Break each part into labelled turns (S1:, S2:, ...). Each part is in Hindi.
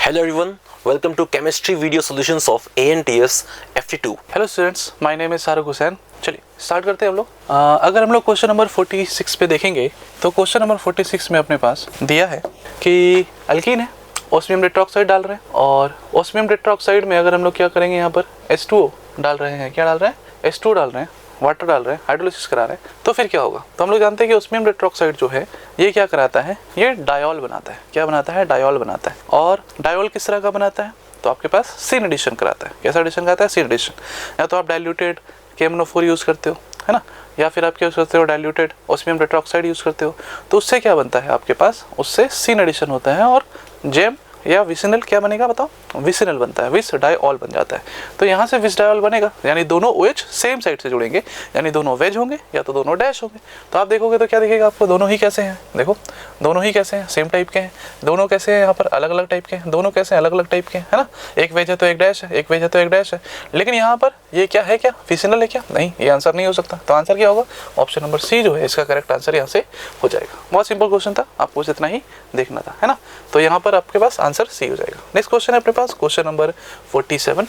S1: Hello everyone, welcome to Chemistry Video Solutions of ANTS FT2.
S2: Hello students, my name is Shahrukh Hussain. चलिए स्टार्ट करते हैं हम लोग। अगर हम लोग क्वेश्चन नंबर 46 पे देखेंगे तो क्वेश्चन नंबर 46 में अपने पास दिया है कि अल्कीन है, ऑस्मियम टेट्राऑक्साइड डाल रहे हैं और ऑस्मियम टेट्राऑक्साइड में अगर हम लोग क्या करेंगे, यहाँ पर H2O डाल रहे हैं। क्या डाल रहे हैं? H2O डाल रहे हैं, वाटर डाल रहे हैं, हाइड्रोलिसिस करा रहे हैं। तो फिर क्या होगा? तो हम लोग जानते हैं कि ऑस्मियम टेट्राऑक्साइड जो है ये क्या कराता है, ये डायोल बनाता है। क्या बनाता है? डायोल बनाता है। और डायोल किस तरह का बनाता है? तो आपके पास सीन एडिशन कराता है। कैसा एडिशन कराता है? Scene addition. या तो आप डाइल्यूटेड KMnO4 यूज़ करते हो, है ना, या फिर आप क्या यूज़ करते हो? डाइल्यूटेड ऑस्मियम टेट्राऑक्साइड यूज़ करते हो। तो उससे क्या बनता है आपके पास? उससे सीन एडिशन होता है और जेम या विसिनल क्या बनेगा बताओ? विसिनल बनता है, विस डाइऑल बन जाता है। तो यहाँ से विस डाइऑल बनेगा, यानी दोनों OH सेम साइड से जुड़ेंगे, यानी दोनों वेज होंगे या तो दोनों डैश होंगे। तो आप देखोगे तो क्या दिखेगा आपको? दोनों ही कैसे हैं? देखो दोनों ही कैसे हैं? सेम टाइप के हैं। दोनों कैसे हैं? यहाँ पर अलग अलग टाइप के हैं। दोनों कैसे हैं? अलग अलग टाइप के हैं, है ना। एक वेज है तो एक डैश है, एक वेज है तो एक डैश है। लेकिन यहाँ पर ये क्या है? क्या विसिनल है? क्या नहीं, ये आंसर नहीं हो सकता। तो आंसर क्या होगा? ऑप्शन नंबर सी जो है इसका करेक्ट आंसर यहाँ से हो जाएगा। बहुत सिंपल क्वेश्चन था, आपको इतना ही देखना था, है ना। तो यहाँ पर आपके पास आंसर सी हो जाएगा। नेक्स्ट क्वेश्चन है अपने पास क्वेश्चन नंबर 47।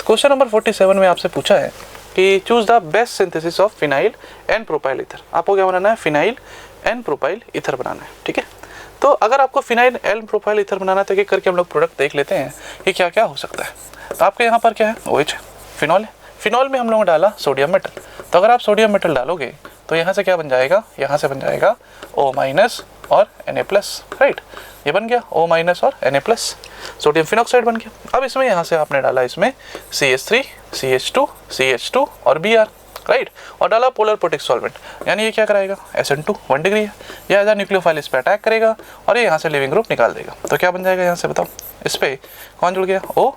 S2: क्वेश्चन नंबर 47 में आपसे पूछा है कि choose the best synthesis of phenyl and propyl ether. आपको क्या बनाना है? फिनाइल एंड प्रोपाइल ईथर बनाना है, ठीक है। तो अगर आपको फिनाइल एंड प्रोपाइल ईथर बनाना है तो एक करके हम लोग प्रोडक्ट देख लेते हैं कि क्या क्या हो सकता है। तो आपके यहाँ पर क्या है? OH है, फिनॉल है। फिनॉल में हम लोगों ने डाला सोडियम मेटल। तो अगर आप सोडियम मेटल डालोगे तो यहाँ से क्या बन जाएगा? यहाँ से बन जाएगा O- और Na+, राइट। ये बन गया O- और Na+, सोडियम फिनॉक्साइड बन गया। अब इसमें यहाँ से आपने डाला इसमें CH3, CH2, CH2 और Br, राइट, और डाला पोलर प्रोटिक सॉल्वेंट, यानी ये क्या कराएगा? SN2 1 डिग्री है, यह एज न्यूक्लियोफाइल इस पर अटैक करेगा और ये यहाँ से लिविंग ग्रुप निकाल देगा। तो क्या बन जाएगा यहाँ से बताओ? इस पर कौन जुड़ गया? O,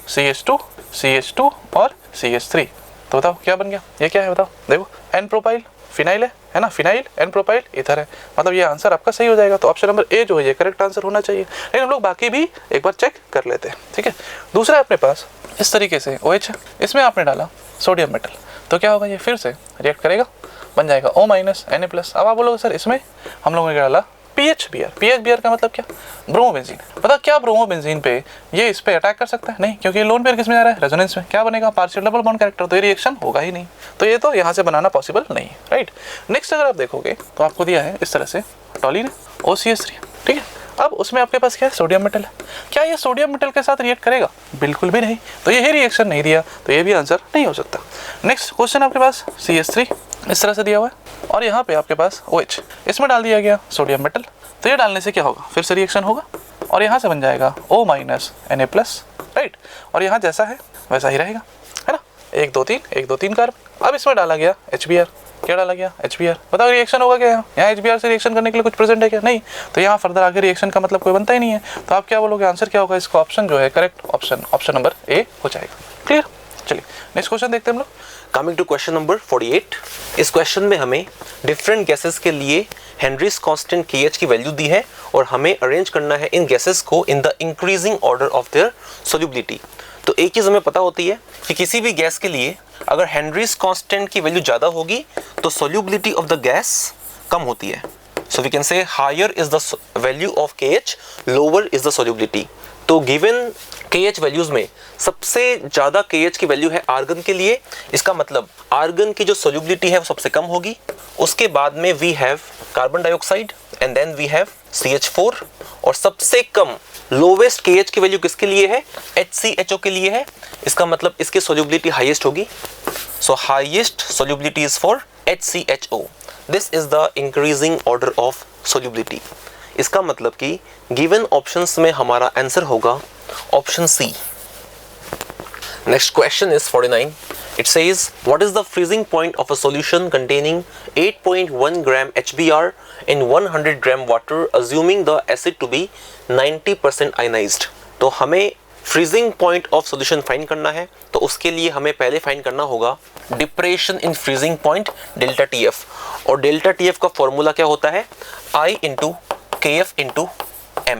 S2: CH2, CH2 और CH3। तो बताओ क्या बन गया? ये क्या है बताओ? देखो एन प्रोपाइल फिनाइल है ना, फिनाइल एन प्रोपाइल ईथर है, मतलब ये आंसर आपका सही हो जाएगा। तो ऑप्शन नंबर ए जो है ये करेक्ट आंसर होना चाहिए। लेकिन हम लोग बाकी भी एक बार चेक कर लेते हैं, ठीक है। दूसरा अपने पास इस तरीके से OH है, इसमें आपने डाला सोडियम मेटल। तो क्या होगा? ये फिर से रिएक्ट करेगा, बन जाएगा O- Na+। अब आप बोलोगे सर इसमें हम लोगों ने डाला PHBr का मतलब क्या? ब्रोमोबेंजीन। पता क्या ब्रोमोबेंजीन पे ये इस पे अटैक कर सकता है? नहीं, क्योंकि लोन पेयर किस में जा रहा है? रेजोनेंस में। क्या बनेगा? Partial double bond character. तो ये रिएक्शन होगा ही नहीं, तो ये तो यहाँ से बनाना पॉसिबल नहीं है, राइट। नेक्स्ट अगर आप देखोगे तो आपको दिया है इस तरह से टॉलिन OCH3, ठीक है। अब उसमें आपके पास क्या है? सोडियम मेटल है। क्या ये सोडियम मेटल के साथ रिएक्ट करेगा? बिल्कुल भी नहीं। तो ये रिएक्शन नहीं दिया, तो ये भी आंसर नहीं हो सकता। नेक्स्ट क्वेश्चन आपके पास CH3 इस तरह से दिया हुआ है और यहाँ पे आपके पास OH, इसमें डाल दिया गया सोडियम मेटल। तो ये डालने से क्या होगा? फिर से रिएक्शन होगा और यहाँ से बन जाएगा O- Na+, राइट। और यहाँ जैसा है वैसा ही रहेगा, है ना। 1 2 3 1 2 3 कार्बन। अब इसमें डाला गया HBr। क्या डाला गया? HBr। बताओ रिएक्शन होगा क्या? यहाँ HBr से रिएक्शन करने के लिए कुछ प्रेजेंट है क्या? नहीं। तो यहाँ फर्दर आगे रिएक्शन का मतलब कोई बनता ही नहीं है। तो आप क्या बोलोगे? आंसर क्या होगा इसका? ऑप्शन जो है करेक्ट ऑप्शन नंबर ए हो जाएगा। क्लियर? चलिए नेक्स्ट क्वेश्चन देखते हैं हम लोग।
S1: Coming to question number 48। इस क्वेश्चन में हमें डिफरेंट गैसेस के लिए हेनरीज कांस्टेंट KH की वैल्यू दी है और हमें अरेंज करना है इन गैसेस को in the increasing order of their solubility. तो एक चीज़ हमें पता होती है कि किसी भी गैस के लिए अगर हेनरीज कांस्टेंट की वैल्यू ज़्यादा होगी तो सोल्यूबिलिटी ऑफ द गैस कम होती है। So we can say higher is the value of KH, lower is the solubility. तो गिवन KH वैल्यूज में सबसे ज़्यादा KH की वैल्यू है आर्गन के लिए, इसका मतलब आर्गन की जो सोल्यूबिलिटी है वो सबसे कम होगी। उसके बाद में we have carbon dioxide and then we have CH4 और सबसे कम लोवेस्ट KH की वैल्यू किसके लिए है? HCHO के लिए है। इसका मतलब इसकी सोल्यूबिलिटी हाईएस्ट होगी। So highest solubility is for HCHO। This is the increasing order of solubility. इसका मतलब कि गिवन ऑप्शंस में हमारा आंसर होगा option C. Next question is 49. It says, what is the freezing point of a solution containing 8.1 gram HBr in 100 gram water assuming the acid to be 90% ionized? तो हमें freezing point of solution find करना है। तो उसके लिए हमें पहले फाइंड करना होगा depression in freezing point delta TF। और डेल्टा TF का फॉर्मूला क्या होता है? I into KF into M,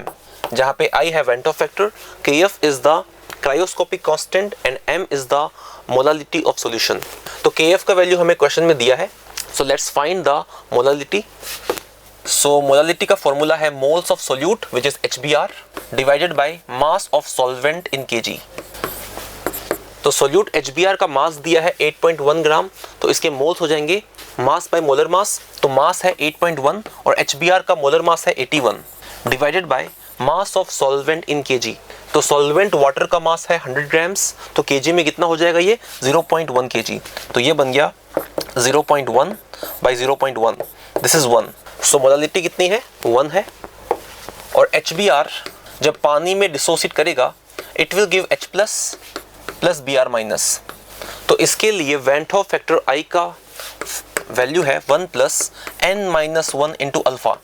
S1: जहाँ पे I है Vento factor, KF is the cryoscopic constant and M is the molality of solution. तो KF का वैल्यू हमें क्वेश्चन में दिया है। So let's find the molality. So molality का फॉर्मूला है moles of solute which is HBr divided by mass of solvent in kg। तो सोल्यूट HBr का मास दिया है 8.1 ग्राम, तो इसके मोल्स हो जाएंगे मास बाय मोलर मास, तो मास है 8.1 और HBr का मोलर मास है 81 divided by mass of solvent in kg। तो सॉल्वेंट वाटर का मास है 100 ग्राम्स, तो kg में कितना हो जाएगा ये 0.1 kg। तो ये बन गया 0.1 by 0.1, this is 1। So molality कितनी है 1 है। और HBr जब पानी में डिसोसिएट करेगा it will give H plus Br minus. तो इसके लिए वैन होफ फैक्टर I का वैल्यू है 1 plus n minus 1 into alpha,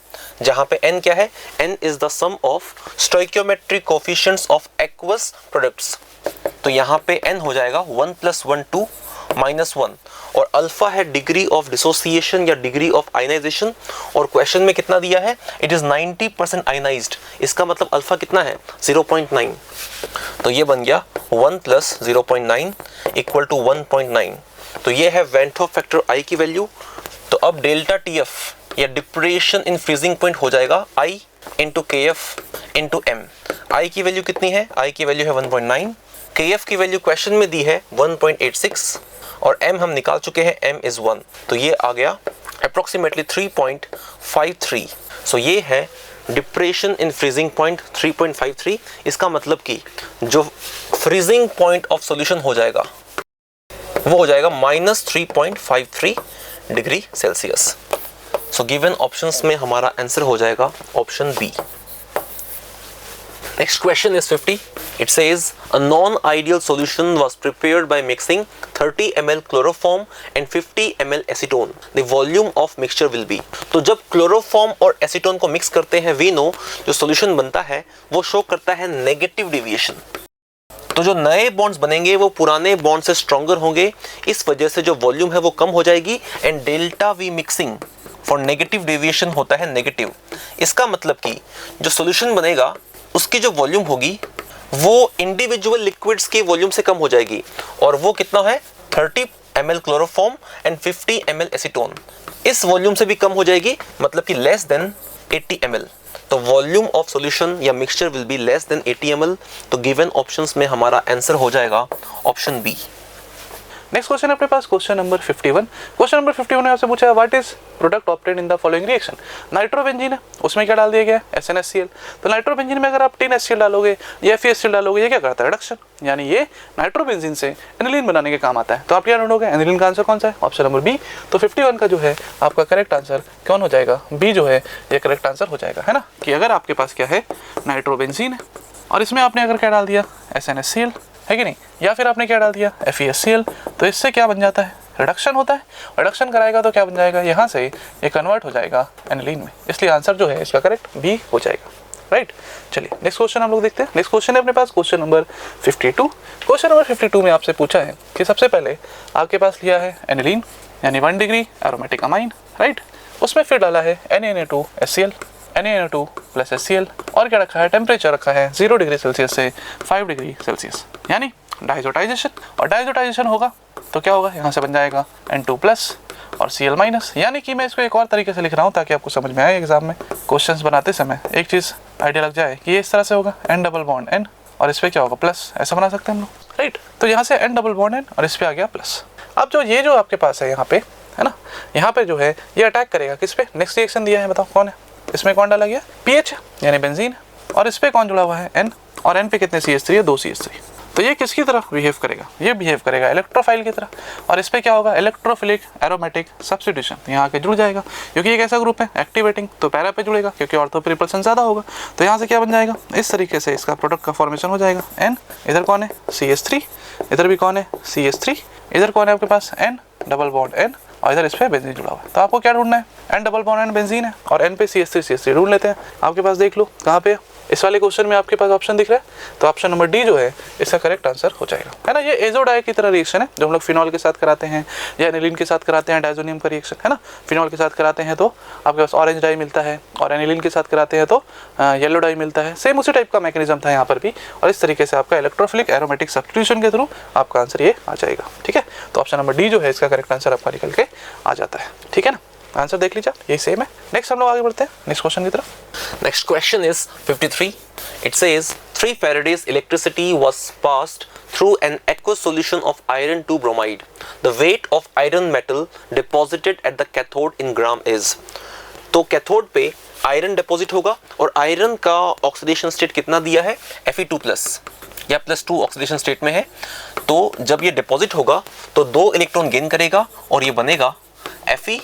S1: जहां पे n क्या है, n is the sum of stoichiometric coefficients of aqueous products. तो यहाँ पे n हो जाएगा 1 प्लस 1 2 माइनस 1 और अल्फा है डिग्री ऑफ डिसोसिएशन या डिग्री ऑफ आयनाइजेशन, और क्वेश्चन में कितना दिया है, इट इज 90% आयनाइज्ड, इसका मतलब अल्फा कितना है 0.9। तो ये बन गया 1 प्लस 0.9 इक्वल टू 1.9। तो ये है वैन होफ फैक्टर I की वैल्यू। तो अब डेल्टा TF या डिप्रेशन इन फ्रीजिंग पॉइंट हो जाएगा I into KF into M। I की वैल्यू कितनी है, I की वैल्यू है 1.9, KF की वैल्यू क्वेश्चन में दी है 1.86 और M हम निकाल चुके हैं, M इज 1। तो ये आ गया अप्रोक्सीमेटली 3.53। सो ये है डिप्रेशन इन फ्रीजिंग पॉइंट 3.53। इसका मतलब कि जो फ्रीजिंग पॉइंट ऑफ सॉल्यूशन हो जाएगा वो हो जाएगा -3.53 degree Celsius. So given options में हमारा आंसर हो जाएगा option B. Next question is 50. It says a non-ideal solution was prepared by mixing 30 ml chloroform and 50 ml acetone. The volume of mixture will be. तो जब क्लोरोफॉर्म और एसीटोन को मिक्स करते हैं वी नो जो सॉल्यूशन बनता है वो शो करता है नेगेटिव डेविएशन। तो जो नए बॉन्ड्स बनेंगे वो पुराने बॉन्ड से स्ट्रॉन्गर होंगे, इस वजह से जो वॉल्यूम है वो कम हो जाएगी and delta we mixing for negative deviation होता है नेगेटिव। इसका मतलब कि जो सॉल्यूशन बनेगा उसकी जो वॉल्यूम होगी वो इंडिविजुअल लिक्विड्स के वॉल्यूम से कम हो जाएगी, और वो कितना है 30 ml chloroform and 50 ml acetone, इस वॉल्यूम से भी कम हो जाएगी, मतलब कि लेस देन 80 ml। तो वॉल्यूम ऑफ सॉल्यूशन या mixture will be less than 80 ml। तो गिवन ऑप्शंस में हमारा आंसर हो जाएगा ऑप्शन बी।
S2: नेक्स्ट क्वेश्चन अपने पास क्वेश्चन नंबर 51। क्वेश्चन नंबर 51 ने आपसे पूछा है what is product obtained in the following reaction. Nitrobenzene है, उसमें क्या डाल दिया गया है SnHCl। तो नाइट्रोबेंजीन में अगर आप TnHCl डालोगे या FeHCl डालोगे, ये क्या करता है रिडक्शन, यानी ये नाइट्रोबेंजीन से एनिलीन बनाने के काम आता है। तो आप क्या ढूंढोगे, एनिलीन का आंसर कौन सा है, ऑप्शन नंबर बी। तो 51 का जो है आपका करेक्ट आंसर कौन हो जाएगा, बी जो है ये करेक्ट आंसर हो जाएगा, है ना। कि अगर आपके पास क्या है नाइट्रोबेंजीन है और इसमें आपने अगर क्या डाल दिया SnHCl, है कि नहीं, या फिर आपने क्या डाल दिया FeHCl, तो इससे क्या बन जाता है रिडक्शन होता है। रिडक्शन कराएगा तो क्या बन जाएगा, यहाँ से ये कन्वर्ट हो जाएगा एनिलीन में, इसलिए आंसर जो है इसका करेक्ट बी हो जाएगा, राइट। चलिए नेक्स्ट क्वेश्चन हम लोग देखते हैं। नेक्स्ट क्वेश्चन है अपने पास क्वेश्चन नंबर 52। क्वेश्चन नंबर 52 में आपसे पूछा है कि सबसे पहले आपके पास लिया है एनिलीन यानी 1 डिग्री एरोमेटिक अमाइन, राइट। उसमें फिर डाला है Na2HCl, Na2 प्लस HCl, और क्या रखा है, टेम्परेचर रखा है 0 डिग्री सेल्सियस से 5 डिग्री सेल्सियस, यानी डाइजोटाइजेशन। और डाइजोटाइजेशन होगा तो क्या होगा, यहाँ से बन जाएगा N2 प्लस और Cl माइनस। यानी कि मैं इसको एक और तरीके से लिख रहा हूँ ताकि आपको समझ में आए एग्जाम में क्वेश्चंस बनाते समय एक चीज़ आइडिया लग जाए कि ये इस तरह से होगा N डबल बॉन्ड N और इस पर क्या होगा प्लस, ऐसा बना सकते हैं हम लोग, राइट। तो यहाँ से N डबल बॉन्ड N और इस पर आ गया प्लस। अब जो आपके पास है यहाँ पे, है ना, यहाँ पे जो है ये अटैक करेगा किस पे, नेक्स्ट रिएक्शन दिया है, बताओ कौन है, इसमें कौन डाला गया PH यानी बेंजीन, और इस पे कौन जुड़ा हुआ है N, और N पे कितने CH3 है, 2 CH3। तो ये किसकी तरह बिहेव करेगा, ये बिहेव करेगा इलेक्ट्रोफाइल की तरह, और इस पे क्या होगा इलेक्ट्रोफिलिक एरोमेटिक सब्स्टिट्यूशन, यहाँ आके जुड़ जाएगा क्योंकि ये कैसा ग्रुप है एक्टिवेटिंग, तो पैरा पे जुड़ेगा क्योंकि ऑर्थो पे रिपल्सन ज़्यादा होगा। तो यहाँ से क्या बन जाएगा, इस तरीके से इसका प्रोडक्ट का फॉर्मेशन हो जाएगा N, इधर कौन है CH3, इधर भी कौन है CH3, इधर कौन है आपके पास N डबल बॉन्ड N, और इधर इस पे बेंजीन जुड़ा हुआ है। तो आपको क्या ढूंढना है, N double bond N benzene है और N पे CH3 ढूंढ लेते हैं। आपके पास देख लो कहाँ पे, इस वाले क्वेश्चन में आपके पास ऑप्शन दिख रहा है, तो ऑप्शन नंबर डी जो है इसका करेक्ट आंसर हो जाएगा, है ना। ये एजोडाई की तरह रिएक्शन है जो हम लोग फिनॉल के साथ कराते हैं या एनिलीन के साथ कराते हैं, डाइजोनियम का रिएक्शन, है ना। फिनॉल के साथ कराते हैं तो आपके पास ऑरेंज डाई मिलता है और एनिलीन के साथ कराते हैं तो येलो डाई मिलता है। सेम उसी टाइप का मैकेनिज्म था यहाँ पर भी, और इस तरीके से आपका इलेक्ट्रोफिलिक एरोमेटिक सब्स्टिट्यूशन के थ्रू आपका आंसर ये आ जाएगा, ठीक है। तो ऑप्शन नंबर डी जो है इसका करेक्ट आंसर आपका निकल के आ जाता है, ठीक है ना। आंसर देख लीजिए, यही सेम है। नेक्स्ट हम लोग आगे बढ़ते हैं नेक्स्ट क्वेश्चन की तरफ।
S1: Next question is 53. It says 3 Faraday's electricity was passed through an aqueous solution of iron 2 bromide. The weight of iron metal deposited at the cathode in gram is. तो कैथोड पे आयरन डिपॉजिट होगा और आयरन का ऑक्सीडेशन स्टेट कितना दिया है, Fe2+ या +2 ऑक्सीडेशन स्टेट में है। तो जब ये डिपॉजिट होगा तो 2 इलेक्ट्रॉन गेन करेगा और ये बनेगा Fe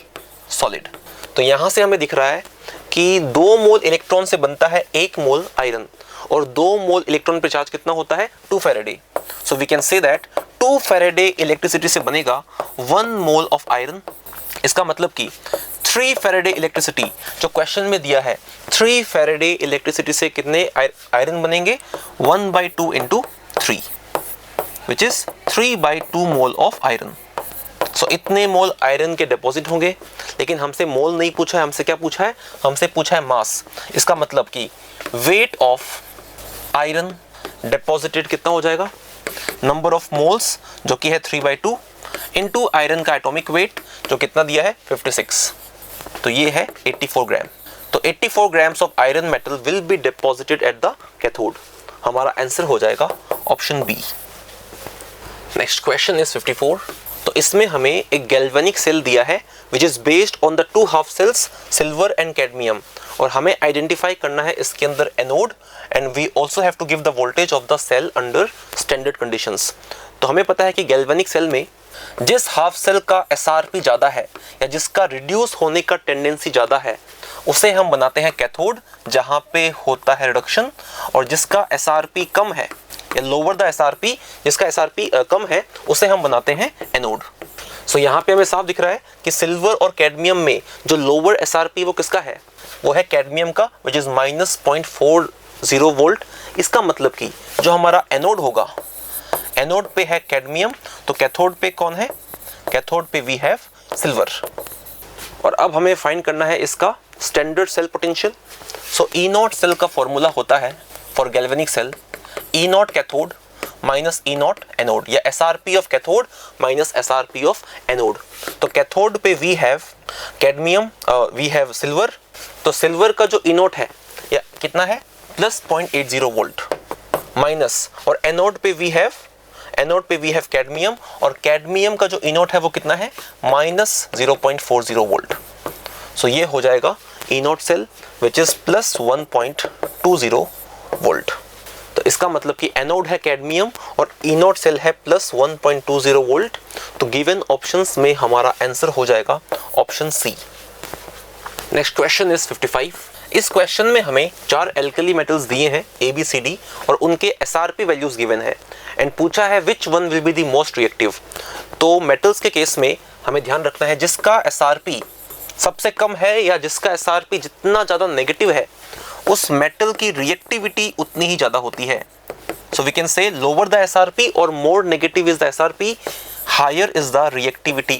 S1: सॉलिड। तो यहाँ से हमें दिख रहा है कि 2 मोल इलेक्ट्रॉन से बनता है 1 मोल आयरन और 2 मोल इलेक्ट्रॉन पे चार्ज कितना होता है, 2 faraday. So we can say that 2 faraday electricity से बनेगा 1 मोल ऑफ आयरन। इसका मतलब कि 3 फैराडे इलेक्ट्रिसिटी जो क्वेश्चन में दिया है, 3 फैराडे इलेक्ट्रिसिटी से कितने आयरन बनेंगे, 1/2 into 3 which is 3/2 mole of iron. So इतने मोल आयरन के डिपॉजिट होंगे, लेकिन हमसे मोल नहीं पूछा है, हमसे क्या पूछा है, हमसे पूछा है मास। इसका मतलब कि वेट ऑफ आयरन डिपॉजिटेड कितना हो जाएगा, नंबर ऑफ मोल्स जो कि है 3/2 इंटू आयरन का एटॉमिक वेट जो कितना दिया है 56, तो ये है 84 ग्राम। तो 84 grams of iron metal will be deposited at the cathode. हमारा आंसर हो जाएगा option B. Next question is 54। तो इसमें हमें एक गैल्वेनिक सेल दिया है which is based on the 2 half cells silver and cadmium, और हमें आइडेंटिफाई करना है इसके अंदर anode and we also have to give the voltage of the cell under standard conditions. तो हमें पता है कि गैल्वेनिक सेल में जिस हाफ सेल का SRP ज़्यादा है या जिसका रिड्यूस होने का टेंडेंसी ज़्यादा है उसे हम बनाते हैं कैथोड, जहाँ पे होता है रिडक्शन, और जिसका SRP कम है या लोअर द SRP, जिसका SRP कम है उसे हम बनाते हैं एनोड। सो यहाँ पे हमें साफ दिख रहा है कि सिल्वर और कैडमियम में जो लोअर SRP वो किसका है, वो है कैडमियम का विच इज़ -0.40 वोल्ट। इसका मतलब कि जो हमारा एनोड होगा, एनोड पे है कैडमियम, तो कैथोड पे कौन है, कैथोड पे वी हैव सिल्वर। और अब हमें फाइंड करना है इसका standard cell potential. So E0 cell का फॉर्मूला होता है for galvanic cell E0 cathode minus E0 anode, या SRP of cathode minus SRP of anode. तो कैथोड पे we have cadmium, we have silver, तो सिल्वर का जो E0 है या कितना है +0.80 वोल्ट माइनस, और एनोड पे वी हैव कैडमियम, और कैडमियम का जो E0 है वो कितना है -0.40 वोल्ट। सो ये हो जाएगा E0 cell which is +1.20 volt. तो इसका मतलब कि एनोड है कैडमियम और E0 सेल है +1.20 वोल्ट। तो गिवन ऑप्शंस में हमारा आंसर हो जाएगा option C. Next question is 55। इस क्वेश्चन में हमें 4 एल्कली मेटल्स दिए हैं ABCD और उनके SRP वैल्यूज गिवन है एंड पूछा है which one will be the most reactive. तो मेटल्स के केस में हमें ध्यान रखना है जिसका SRP सबसे कम है या जिसका SRP जितना ज़्यादा नेगेटिव है उस मेटल की रिएक्टिविटी उतनी ही ज़्यादा होती है। So we can say lower the SRP और more negative is the SRP, higher is the reactivity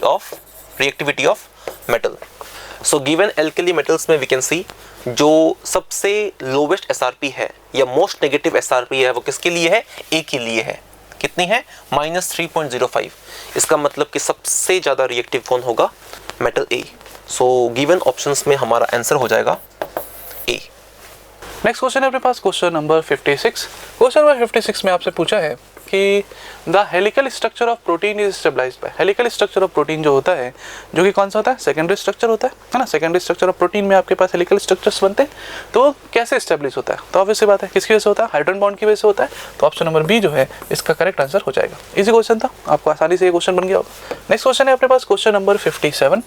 S1: of metal. So given alkali metals में वी कैन सी जो सबसे लोवेस्ट SRP है या मोस्ट नेगेटिव SRP है वो किसके लिए है, A के लिए है। कितनी है, -3.05। इसका मतलब कि सबसे ज़्यादा रिएक्टिव कौन होगा, metal A। So given options में हमारा आंसर हो जाएगा A।
S2: नेक्स्ट क्वेश्चन है अपने पास क्वेश्चन नंबर 56। क्वेश्चन नंबर 56 में आपसे पूछा है कि the helical structure of protein is stabilized by. Helical structure of protein जो होता है, जो कि कौन सा होता है, सेकेंडरी स्ट्रक्चर होता है ना। सेकेंडरी स्ट्रक्चर ऑफ प्रोटीन में आपके पास हेलिकल स्ट्रक्चर्स बनते हैं, तो वो कैसे स्टेब्लिश होता है, तो ऑब्वियस सी बात है किसकी वजह से होता है, हाइड्रोजन बॉन्ड की वजह से होता है। तो ऑप्शन नंबर बी जो है इसका करेक्ट आंसर हो जाएगा। इजी क्वेश्चन था, आपको आसानी से ये क्वेश्चन बन गया होगा। नेक्स्ट क्वेश्चन है अपने पास क्वेश्चन नंबर 57।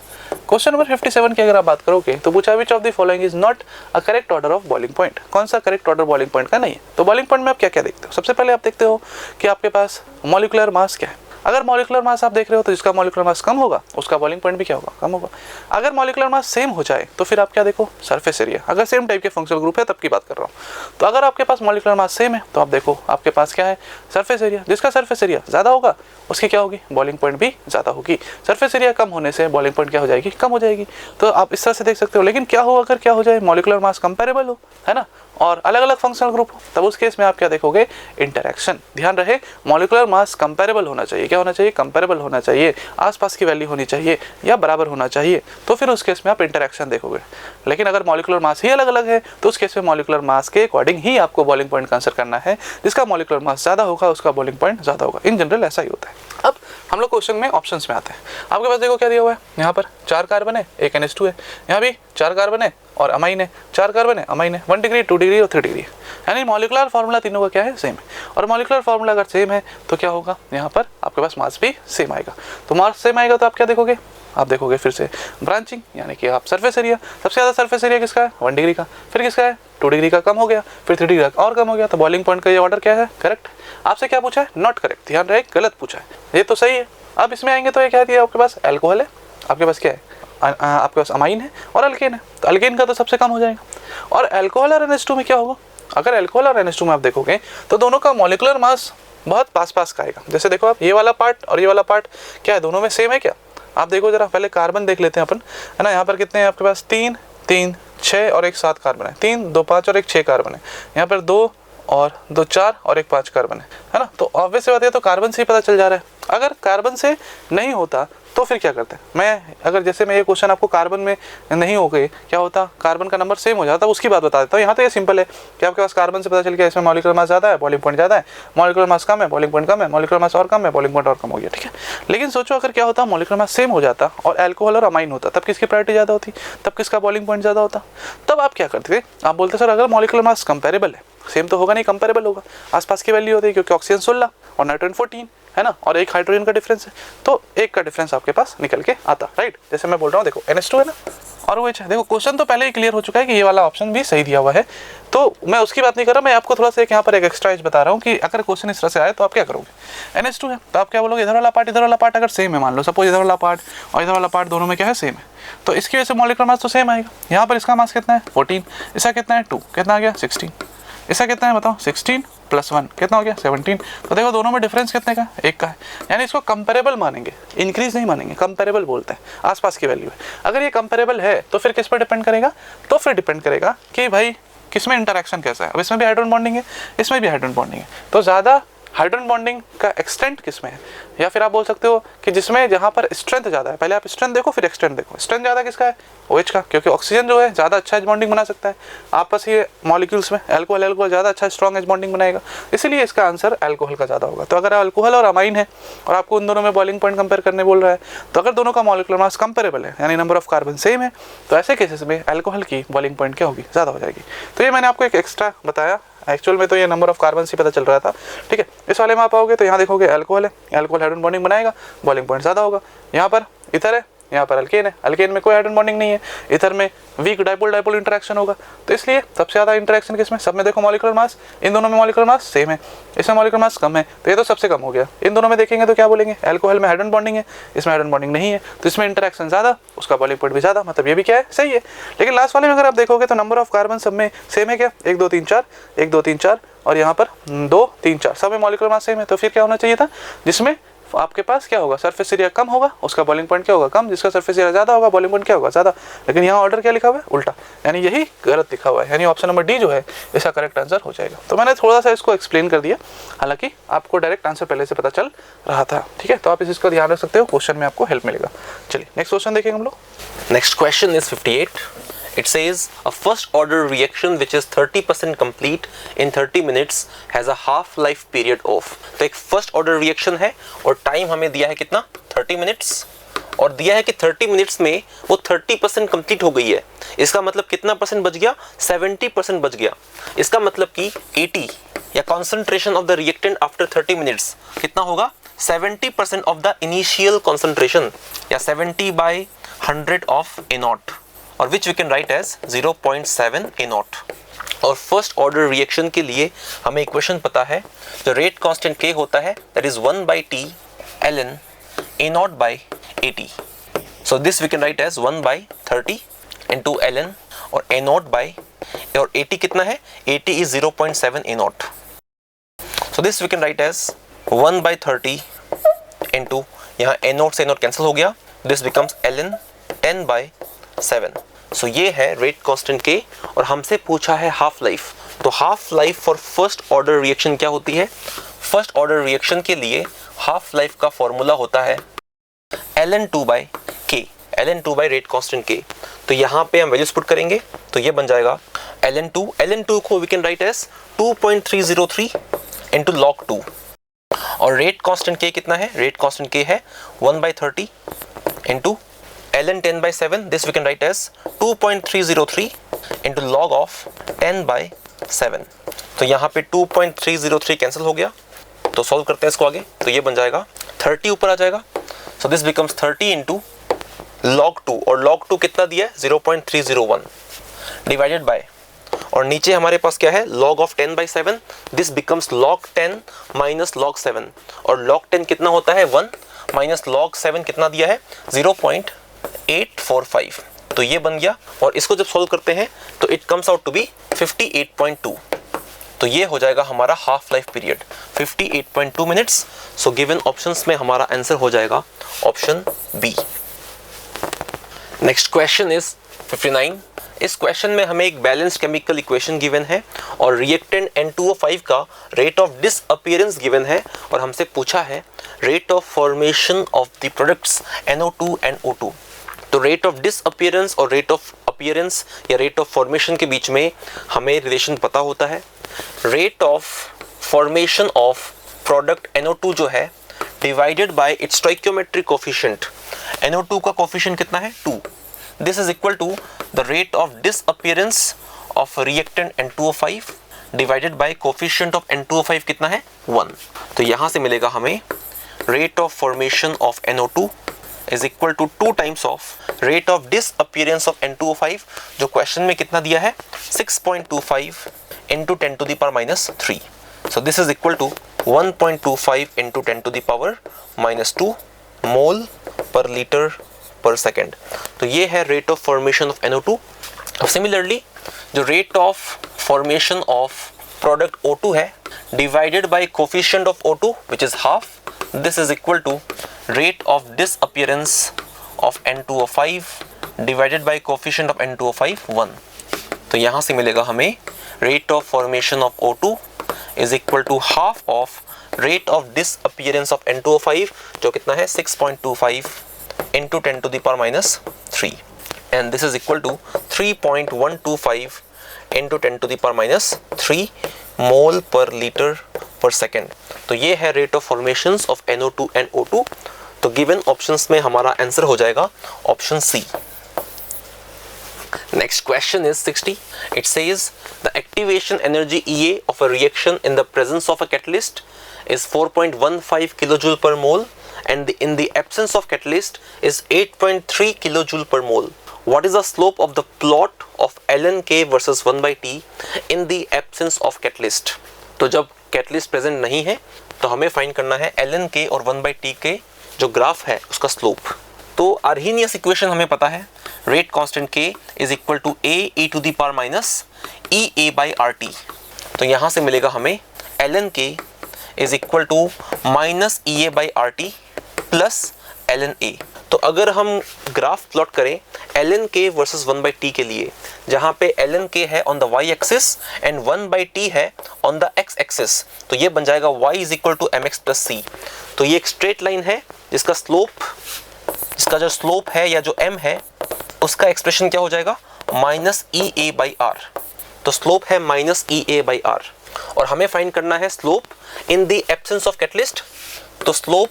S2: क्वेश्चन नंबर 57 की अगर आप बात करोगे तो पूछा विच of the following is not a correct order of boiling point. कौन सा करेक्ट ऑर्डर बॉइलिंग पॉइंट का नहीं है। तो बॉइलिंग पॉइंट में आप क्या क्या देखते हो, सबसे पहले आप देखते हो कि आपके पास मॉलिक्यूलर मास क्या है। अगर मॉलिक्यूलर मास आप देख रहे हो तो जिसका मॉलिक्यूलर मास कम होगा उसका बॉइलिंग पॉइंट भी क्या होगा, कम होगा। अगर मॉलिक्यूलर मास सेम हो जाए तो फिर आप क्या देखो, सरफेस एरिया। अगर सेम टाइप के फंक्शनल ग्रुप है तब की बात कर रहा हूँ। तो अगर आपके पास मॉलिक्यूलर मास सेम है तो आप देखो आपके पास क्या है, सरफेस एरिया। जिसका सरफेस एरिया ज़्यादा होगा उसकी क्या होगी, बॉइलिंग पॉइंट भी ज़्यादा होगी। सरफेस एरिया कम होने से बॉइलिंग पॉइंट क्या हो जाएगी, कम हो जाएगी। तो आप इस तरह से देख सकते हो। लेकिन क्या हो, अगर क्या हो जाए मॉलिक्यूलर मास कंपेरेबल हो, है ना, और अलग अलग फंक्शनल ग्रुप हो, तब उस केस में आप क्या देखोगे, इंटरेक्शन। ध्यान रहे मॉलिक्यूलर मास कंपेरेबल होना चाहिए, क्या होना चाहिए, कंपेरेबल होना चाहिए, आसपास की वैल्यू होनी चाहिए या बराबर होना चाहिए, तो फिर उस केस में आप इंटरेक्शन देखोगे। लेकिन अगर मॉलिक्यूलर मास ही अलग अलग है तो उस केस में मॉलिक्यूलर मास के अकॉर्डिंग ही आपको बॉइलिंग पॉइंट कंसिडर करना है, जिसका मॉलिक्यूलर मास ज़्यादा होगा उसका बॉइलिंग पॉइंट ज़्यादा होगा। इन जनरल ऐसा ही होता है। अब हम लोग क्वेश्चन में ऑप्शंस में आते हैं। आपके पास देखो क्या दिया हुआ है, यहाँ पर 4 कार्बन है, एक NH2 है, यहाँ भी 4 कार्बन है और अमाइन है, 4 कार्बन है, अमाइन है, 1 डिग्री 2 डिग्री और 3 डिग्री, यानी मॉलिक्यूलर फार्मूला तीनों का क्या है, सेम है। और मॉलिक्यूलर फार्मूला अगर सेम है तो क्या होगा, यहाँ पर आपके पास मास भी सेम आएगा। तो मास सेम आएगा तो आप क्या देखोगे, आप देखोगे फिर से ब्रांचिंग, यानी कि आप सरफेस एरिया, सबसे ज़्यादा सरफेस एरिया किसका है, 1 डिग्री का, फिर किसका है 2 डिग्री का, कम हो गया, फिर 3 डिग्री का और कम हो गया, तो बॉइलिंग पॉइंट का ये ऑर्डर क्या है, करेक्ट। आपसे क्या पूछा है, नॉट करेक्ट, ध्यान रहे गलत पूछा है, ये तो सही है। अब इसमें आएंगे तो ये क्या दिया आपके पास, एल्कोहल है, आपके पास क्या है, आपके पास अमाइन है और अल्केन है, तो अल्केन का तो सबसे कम हो जाएगा। और एल्कोहल और NH2 में क्या होगा, अगर एल्कोहल और NH2 में आप देखोगे तो दोनों का मॉलिक्यूलर मास बहुत पास पास का आएगा। जैसे देखो आप, ये वाला पार्ट और ये वाला पार्ट क्या है, दोनों में सेम है क्या, आप देखो जरा, पहले कार्बन देख लेते हैं अपन, है ना। यहाँ पर कितने हैं आपके पास, 3 3 6 और एक 7 कार्बन है, 3 2 5 और एक 6 कार्बन है, यहाँ पर 2 और 2 4 और एक 5 कार्बन है ना। तो ऑब्वियस बात है, तो कार्बन से ही पता चल जा रहा है। अगर कार्बन से नहीं होता तो फिर क्या करते हैं, मैं अगर जैसे मैं ये क्वेश्चन आपको कार्बन में नहीं हो गए, क्या होता, कार्बन का नंबर सेम हो जाता, उसकी बात बता देता हूँ। यहाँ तो ये सिंपल है कि आपके पास कार्बन से पता चल गया इसमें मॉलिक्यूलर मास ज़्यादा है, बॉइलिंग पॉइंट ज़्यादा है, मॉलिक्यूलर मास कम है, बॉइलिंग पॉइंट कम है, मॉलिक्यूलर मास और कम है, बॉइलिंग पॉइंट और कम हो गया, ठीक है। लेकिन सोचो अगर क्या होता, मॉलिक्यूलर मास सेम हो जाता और एल्कोहल और अमाइन होता, तब किसकी प्रायोरिटी ज़्यादा होती, तब किसका बॉइलिंग पॉइंट ज़्यादा होता। तब आप क्या करते थे, आप बोलते सर अगर मॉलिक्यूलर मास कंपेरेबल है, सेम तो होगा नहीं, कंपेरेबल होगा, आसपास की वैल्यू होती है, क्योंकि ऑक्सीजन 16 और नाइट्रोजन 14 है ना, और एक हाइड्रोजन का डिफरेंस है, तो एक का डिफरेंस आपके पास निकल के आता, राइट। जैसे मैं बोल रहा हूँ देखो NH2 है ना और OH है, देखो क्वेश्चन तो पहले ही क्लियर हो चुका है कि ये वाला ऑप्शन भी सही दिया हुआ है, तो मैं उसकी बात नहीं कर रहा, मैं आपको थोड़ा सा यहाँ पर एक एक्स्ट्रा एज बता रहा हूँ कि अगर क्वेश्चन इस तरह से आए तो आप क्या करोगे। NH2 है तो आप क्या बोलोगे, इधर वाला पार्ट अगर सेम है, मान लो सपोज इधर वाला पार्ट और इधर वाला पार्ट दोनों में क्या है, सेम है, तो इसकी वजह से मॉलिक्यूलर मास तो सेम आएगा। यहाँ पर इसका मास कितना है 14, इसका कितना है 2, कितना आ गया 16, इसका कितना है बताओ 16 + 1 कितना हो गया 17। तो देखो दोनों में डिफरेंस कितने का है, एक का है, यानी इसको कंपेरेबल मानेंगे, इंक्रीज नहीं मानेंगे, कंपेरेबल बोलते हैं, आसपास की वैल्यू है। अगर ये कंपेरेबल है तो फिर किस पर डिपेंड करेगा, तो फिर डिपेंड करेगा कि भाई किसमें इंटरेक्शन कैसा है। अब इसमें भी हाइड्रोजन बॉन्डिंग है, इसमें भी हाइड्रोजन बॉन्डिंग है, तो ज़्यादा हाइड्रोजन बॉन्डिंग का एक्सटेंट किस में है, या फिर आप बोल सकते हो कि जिसमें जहाँ पर स्ट्रेंथ ज़्यादा है, पहले आप स्ट्रेंथ देखो फिर एक्सटेंट देखो। स्ट्रेंथ ज़्यादा किसका है, OH का, क्योंकि ऑक्सीजन जो है ज़्यादा अच्छा एज बॉन्डिंग बना सकता है आपस ही मॉलिक्यूल्स में, एल्कोहल ज़्यादा अच्छा स्ट्रॉन्ग एज बॉन्डिंग बनाएगा, इसीलिए इसका आंसर एल्कोहल का ज़्यादा होगा। तो अगर एल्कोहल और अमाइन है और आपको उन दोनों में बॉइलिंग पॉइंट कंपेयर करने बोल रहा है, तो अगर दोनों का मॉलिक्यूलर मास कंपेरेबल है, यानी नंबर ऑफ कार्बन सेम है, तो ऐसे केसेस में एल्कोहल की बॉइलिंग पॉइंट क्या होगी, ज़्यादा हो जाएगी। तो ये मैंने आपको एक एक्स्ट्रा बताया, एक्चुअल में तो ये नंबर ऑफ कार्बन से पता चल रहा था, ठीक है। इस वाले में आप आओगे तो यहाँ देखोगे एल्कोहल है, एल्कोहल हाइड्रोजन बॉन्डिंग बनाएगा, बॉइलिंग पॉइंट ज़्यादा होगा। यहाँ पर इथर है, यहाँ पर अल्केन है, अल्केन में कोई हाइड्रोजन बॉन्डिंग नहीं है, इथर में वीक डाइपोल इंटरेक्शन होगा, तो इसलिए सबसे ज़्यादा इंटरेक्शन किसमें, सब में देखो मॉलिक्यूलर मास, इन दोनों में मॉलिक्यूलर मास सेम है, इसमें मॉलिक्यूलर मास कम है, तो ये तो सबसे कम हो गया। इन दोनों में देखेंगे तो क्या बोलेंगे, एल्कोहल में हाइड्रोजन बॉन्डिंग है, इसमें हाइड्रोजन बॉन्डिंग नहीं है, तो इसमें इंटरेक्शन ज़्यादा, उसका बॉइलिंग पॉइंट भी ज़्यादा, मतलब ये भी क्या है, सही है। लेकिन लास्ट वाले में अगर आप देखोगे तो नंबर ऑफ कार्बन सब में सेम है क्या, 1 2 3 4 1 2 3 4 और यहाँ पर 2 3 4 सब में मॉलिक्यूलर मास सेम है, तो फिर क्या होना चाहिए था, जिसमें आपके पास क्या होगा, सरफेस एरिया कम होगा, उसका बॉइलिंग पॉइंट क्या होगा, कम, जिसका सरफेस एरिया ज़्यादा होगा, बॉइलिंग पॉइंट क्या होगा, ज़्यादा। लेकिन यहाँ ऑर्डर क्या लिखा हुआ है, उल्टा, यानी यही गलत लिखा हुआ है, यानी ऑप्शन नंबर डी जो है इसका करेक्ट आंसर हो जाएगा। तो मैंने थोड़ा सा इसको एक्सप्लेन कर दिया, हालांकि आपको डायरेक्ट आंसर पहले से पता चल रहा था, ठीक है। तो आप इसको ध्यान रख सकते हो, क्वेश्चन में आपको हेल्प मिलेगा। चलिए नेक्स्ट क्वेश्चन देखेंगे हम लोग।
S1: Next question is 58. It says a first order reaction which is 30% complete in 30 minutes has a half life period of। तो एक first order reaction है और टाइम हमें दिया है कितना, 30 minutes, और दिया है कि 30 मिनट्स में वो 30% कंप्लीट हो गई है। इसका मतलब कितना परसेंट बच गया, 70% बच गया। इसका मतलब कि 80 या concentration of the reactant after 30 minutes कितना होगा, 70% ऑफ द इनिशियल कॉन्सेंट्रेशन, या 70/100 ऑफ A0, और which we can write as 0.7 A0। और फर्स्ट ऑर्डर रिएक्शन के लिए हमें इक्वेशन पता है, जो रेट कांस्टेंट K होता है that is 1/T ln A0/AT। So this we can write as 1/30 into ln और A0 और AT कितना है, AT is 0.7 A0। So this we can write as 1/30 into, यहाँ A0 से A0 कैंसिल हो गया, दिस बिकम्स ln 10/7। सो ये है रेट कांस्टेंट K और हमसे पूछा है हाफ लाइफ, तो half life for first order reaction क्या होती है? फर्स्ट ऑर्डर रिएक्शन के लिए हाफ लाइफ का फॉर्मूला होता है ln2 by k, ln2 by rate constant k। तो यहाँ पे हम वैल्यूज पुट करेंगे तो ये बन जाएगा ln2 को we can write as 2.303 into log 2 और रेट कांस्टेंट k कितना है? रेट कांस्टेंट k है 1/30 into ln 10/7, this we can write as 2.303 into log of 10/7। तो यहाँ पे 2.303 कैंसिल हो गया, तो सॉल्व करते हैं इसको आगे, तो ये बन जाएगा 30 ऊपर आ जाएगा। So this becomes 30 into log 2 और log 2 कितना दिया है? 0.301 डिवाइडेड बाय, और नीचे हमारे पास क्या है? log of 10/7, this becomes log 10 minus log 7 और log 10 कितना होता है? 1 माइनस log 7 कितना दिया है? 0.845। तो ये बन गया और इसको जब सॉल्व करते हैं तो it comes out to be 58.2। तो ये हो जाएगा हमारा half life period 58.2 minutes. So given options में हमारा आंसर हो जाएगा option B. Next question is 59। इस क्वेश्चन में हमें एक बैलेंस्ड केमिकल इक्वेशन गिवन है और रिएक्टेंट N2O5 का रेट ऑफ डिसअपीयरेंस गिवन है और हमसे पूछा है rate of formation of the products NO2 and O2। तो रेट ऑफ डिसअपीयरेंस और रेट ऑफ अपीयरेंस या रेट ऑफ फॉर्मेशन के बीच में हमें रिलेशन पता होता है। Rate of formation of product NO2 जो है divided by its stoichiometric coefficient, NO2 का कोफिशिएंट कितना है? 2। This is equal to the rate of disappearance of reactant N2O5 divided by coefficient of N2O5 कितना है? 1। तो यहाँ से मिलेगा हमें rate of formation of NO2 is equal to 2 times of rate of disappearance of N2O5, जो क्वेश्चन में कितना दिया है? 6.25 into 10 to the power minus 3। So this is equal to 1.25 into 10 to the power minus 2 mole per liter per second। तो ये है rate of formation of NO2। Similarly, जो rate of formation of product O2 है divided by coefficient of O2 which is half, this is equal to rate of disappearance of N2O5 divided by coefficient of N2O5 1। तो यहाँ से मिलेगा हमें rate of formation of O2 is equal to half of rate of disappearance of N2O5 जो कितना है? 6.25 into 10 to the power minus 3 and this is equal to 3.125 into 10 to the power minus 3 mole per liter per second। तो ये है rate of formations of NO2 and O2। तो गिवन ऑप्शंस में हमारा आंसर हो जाएगा option C. Next question is 60। It says the activation energy EA of a reaction in the presence of a catalyst is 4.15 kilojoule per mole and in the absence of catalyst is 8.3 kilojoule per mole. What is the slope of the plot of ln K versus 1/T in the absence of catalyst? तो जब कैटलिस्ट प्रेजेंट नहीं है तो हमें फाइंड करना है ln K और 1/T के जो ग्राफ है उसका स्लोप। तो अर्हीनियस इक्वेशन हमें पता है, rate constant K is equal to AE to the power minus EA by RT। तो यहाँ से मिलेगा हमें ln K is equal to minus EA by RT plus ln A। तो अगर हम ग्राफ प्लॉट करें ln K वर्सेस 1/T के लिए, जहाँ पे ln K है on the y axis and 1/T है ऑन द x एक्सिस, तो ये बन जाएगा y is equal to mx plus c। तो ये एक स्ट्रेट लाइन है जिसका जो स्लोप है या जो m है उसका एक्सप्रेशन क्या हो जाएगा? Minus EA by R। तो स्लोप है माइनस EA बाई R और हमें फाइंड करना है slope in the absence of catalyst. तो slope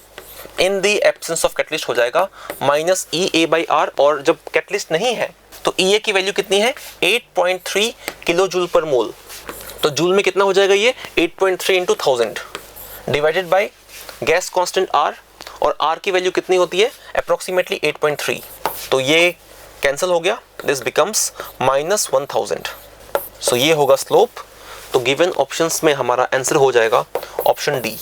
S1: in the absence of catalyst हो जाएगा माइनस EA बाई R और जब कैटलिस्ट नहीं है तो EA की वैल्यू कितनी है? 8.3 किलो जूल पर मोल। तो जूल में कितना हो जाएगा ये? 8.3 into 1000 divided by gas constant R और R की वैल्यू कितनी होती है? अप्रोक्सीमेटली 8.3। तो ये कैंसिल हो गया, दिस बिकम्स माइनस 1000। सो ये होगा स्लोप। तो गिवन ऑप्शंस में हमारा आंसर हो जाएगा ऑप्शन डी।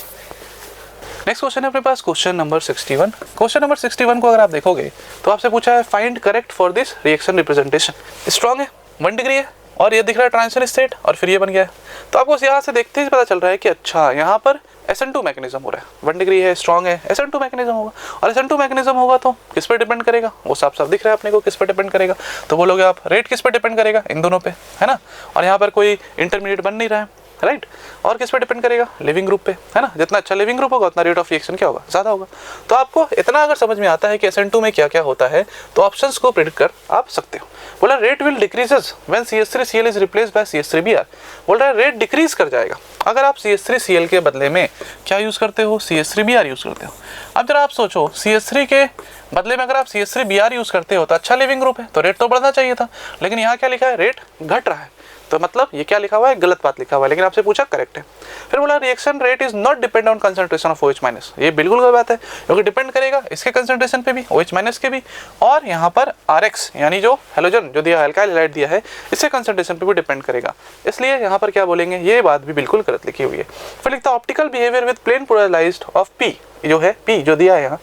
S2: नेक्स्ट क्वेश्चन है अपने पास क्वेश्चन नंबर 61। क्वेश्चन नंबर 61 को अगर आप देखोगे तो आपसे पूछा है find correct for this reaction representation. Strong है, 1 डिग्री है और ये दिख रहा है ट्रांजिशन स्टेट और फिर ये बन गया है। तो आपको यहाँ से देखते ही पता चल रहा है कि अच्छा यहाँ पर SN2 मैकेनिज्म हो रहा है, 1 डिग्री है, स्ट्रॉन्ग है, SN2 मैकेनिज्म होगा। और SN2 मैकेनिज्म होगा तो किस पर डिपेंड करेगा, वो साफ साफ दिख रहा है अपने को किस पर डिपेंड करेगा। तो बोलोगे आप रेट किस पर डिपेंड करेगा, इन दोनों पे, है ना। और यहाँ पर कोई इंटरमीडिएट बन नहीं रहा है, राइट। और किस पे डिपेंड करेगा, लिविंग ग्रुप पे, है ना। जितना अच्छा लिविंग ग्रुप होगा उतना रेट ऑफ रिएक्शन क्या होगा, ज़्यादा होगा। तो आपको इतना अगर समझ में आता है कि SN2 में क्या क्या होता है तो ऑप्शंस को प्रेडिक्ट कर आप सकते हो। बोला rate will decreases when CH3Cl is replaced by CH3Br। बोल रहा है रेट डिक्रीज कर जाएगा अगर आप CH3Cl के बदले में क्या यूज़ करते हो, CH3Br यूज़ करते हो। अब जरा आप सोचो, CH3 के बदले में अगर आप CH3Br यूज़ करते हो तो अच्छा लिविंग ग्रुप है तो रेट तो बढ़ना चाहिए था, लेकिन यहाँ क्या लिखा है, रेट घट रहा है। तो मतलब ये क्या लिखा हुआ है, गलत बात लिखा हुआ है, लेकिन आपसे पूछा करेक्ट है। फिर बोला reaction rate is not depend on concentration of OH-, ये बिल्कुल गलत बात है, क्योंकि डिपेंड करेगा इसके कंसंट्रेशन पे भी, OH- के भी, और यहाँ पर RX यानी जो हेलोजन जो दिया, अल्काइल हैलाइड दिया है, इससे कंसंट्रेशन पे भी डिपेंड करेगा। इसलिए यहाँ पर क्या बोलेंगे, ये बात भी बिल्कुल गलत लिखी हुई है। फिर लिखता optical behaviour with plane polarised of P, जो है P जो दिया है यहाँ,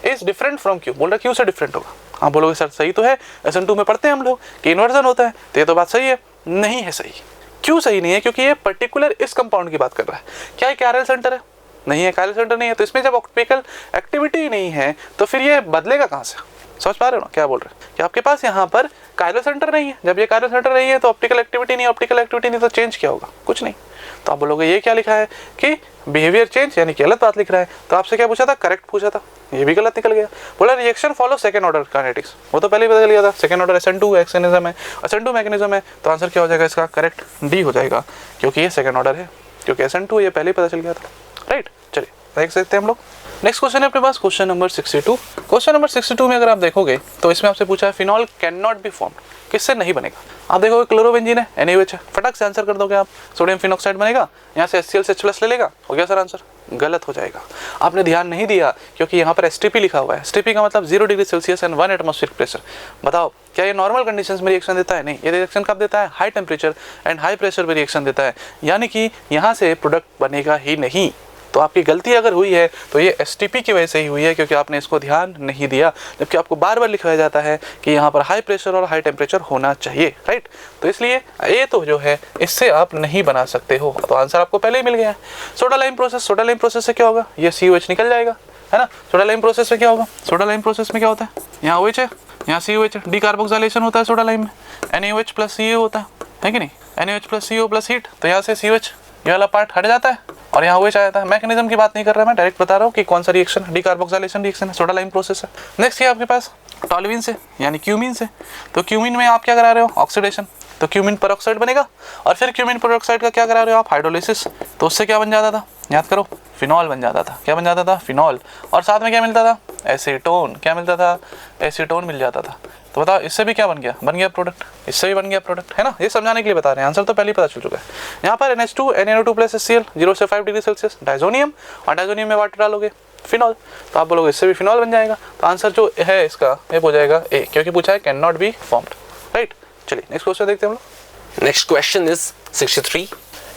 S2: इज डिफरेंट फ्रॉम Q। बोल रहा Q से डिफरेंट होगा। हाँ बोलोगे सर सही तो है, SN2 में पढ़ते हैं हम लोग कि इन्वर्जन होता है, तो ये तो बात सही है। नहीं है सही। क्यों सही नहीं है, क्योंकि ये पर्टिकुलर इस कंपाउंड की बात कर रहा है। क्या ये कैरल सेंटर है, नहीं है, कैरल सेंटर नहीं है, तो इसमें जब ऑप्टिकल एक्टिविटी नहीं है तो फिर ये बदलेगा कहाँ से। समझ पा रहे हो ना क्या बोल रहे हैं, कि आपके पास यहाँ पर कायरो सेंटर नहीं है, जब ये कायरो सेंटर नहीं है तो ऑप्टिकल एक्टिविटी नहीं, ऑप्टिकल एक्टिविटी नहीं तो चेंज क्या होगा, कुछ नहीं। तो आप बोलोगे ये क्या लिखा है कि बिहेवियर चेंज, यानी कि गलत बात लिख रहा है। तो आपसे क्या पूछा था, करेक्ट पूछा था, ये भी गलत निकल गया। बोला reaction follow second order kinetics, वो तो पहले ही बदल गया था, सेकंड ऑर्डर SN2 मैकेनिज्म है, SN2 मैकेनिज्म है, तो आंसर क्या हो जाएगा इसका, करेक्ट D हो जाएगा, क्योंकि ये सेकंड ऑर्डर है, क्योंकि SN2 ये पहले ही पता चल गया था, राइट। चलिए देख सकते हैं हम लोग। नेक्स्ट क्वेश्चन है अपने पास, क्वेश्चन नंबर 62। क्वेश्चन नंबर 62 में अगर आप देखोगे तो इसमें आपसे पूछा है phenol can not be formed, किससे नहीं बनेगा। आप देखोगे क्लोरोबेंजीन है, NaOH है, फटक से आंसर कर दोगे आप, सोडियम फिनॉक्साइड बनेगा, यहाँ से HCl से H+ ले लेगा, हो गया सर आंसर, गलत हो जाएगा। आपने ध्यान नहीं दिया क्योंकि यहाँ पर STP लिखा हुआ है, STP का मतलब 0 degree Celsius and 1 atmospheric pressure. बताओ क्या ये नॉर्मल कंडीशंस में रिएक्शन देता है, नहीं, ये रिएक्शन कब देता है, high temperature and high pressure में रिएक्शन देता है, यानी कि यहाँ से प्रोडक्ट बनेगा ही नहीं। तो आपकी गलती अगर हुई है तो ये STP की वजह से ही हुई है, क्योंकि आपने इसको ध्यान नहीं दिया, जबकि आपको बार बार लिखवाया जाता है कि यहाँ पर हाई प्रेशर और हाई टेम्परेचर होना चाहिए, राइट। तो इसलिए ये तो जो है इससे आप नहीं बना सकते हो, तो आंसर आपको पहले ही मिल गया है। Soda lime process, soda lime process से क्या होगा, ये COH निकल जाएगा, है ना। सोडा लाइम प्रोसेस में क्या होगा, सोडा लाइम प्रोसेस में क्या होता है, यहाँ OH है, यहाँ COH, डीकार्बोक्सिलेशन होता है सोडा लाइम में, NaOH प्लस CO होता है कि नहीं, NaOH plus CO plus heat, तो यहाँ से COH ये वाला पार्ट हट जाता है और यहाँ OH आ जाता है। मैकेनिज्म की बात नहीं कर रहा मैं, डायरेक्ट बता रहा हूँ कि कौन सा रिएक्शन, डीकार्बोक्सिलेशन रिएक्शन है, सोडा लाइम प्रोसेस है। नेक्स्ट है आपके पास टॉल्यूइन से, यानी क्यूमीन से। तो क्यूमीन में आप क्या करा रहे हो, ऑक्सीडेशन, तो क्यूमीन पेरोक्साइड बनेगा, और फिर क्यूमीन पेरोक्साइड का क्या करा रहे हो आप, हाइड्रोलिसिस, तो उससे क्या बन जाता था, याद करो, फिनॉल बन जाता था। क्या बन जाता था, फिनॉल, और साथ में क्या मिलता था, एसीटोन, क्या मिलता था, एसीटोन मिल जाता था। तो बताओ इससे भी क्या बन गया प्रोडक्ट, इससे भी बन गया प्रोडक्ट, है ना। ये समझाने के लिए बता रहे हैं, आंसर तो पहले ही पता चल चुका है। यहाँ पर NH2 NaO2 प्लस HCl 0 से 5 डिग्री सेल्सियस, डाइजोनियम, और डाइजोनियम में वाटर डालोगे, फिनॉल, तो आप बोलोगे इससे भी फिनॉल बन जाएगा। तो आंसर जो है इसका ये हो जाएगा A, क्योंकि पूछा है can not be formed, right. चलिए नेक्स्ट क्वेश्चन देखते हैं हम लोग।
S1: Next question is 63।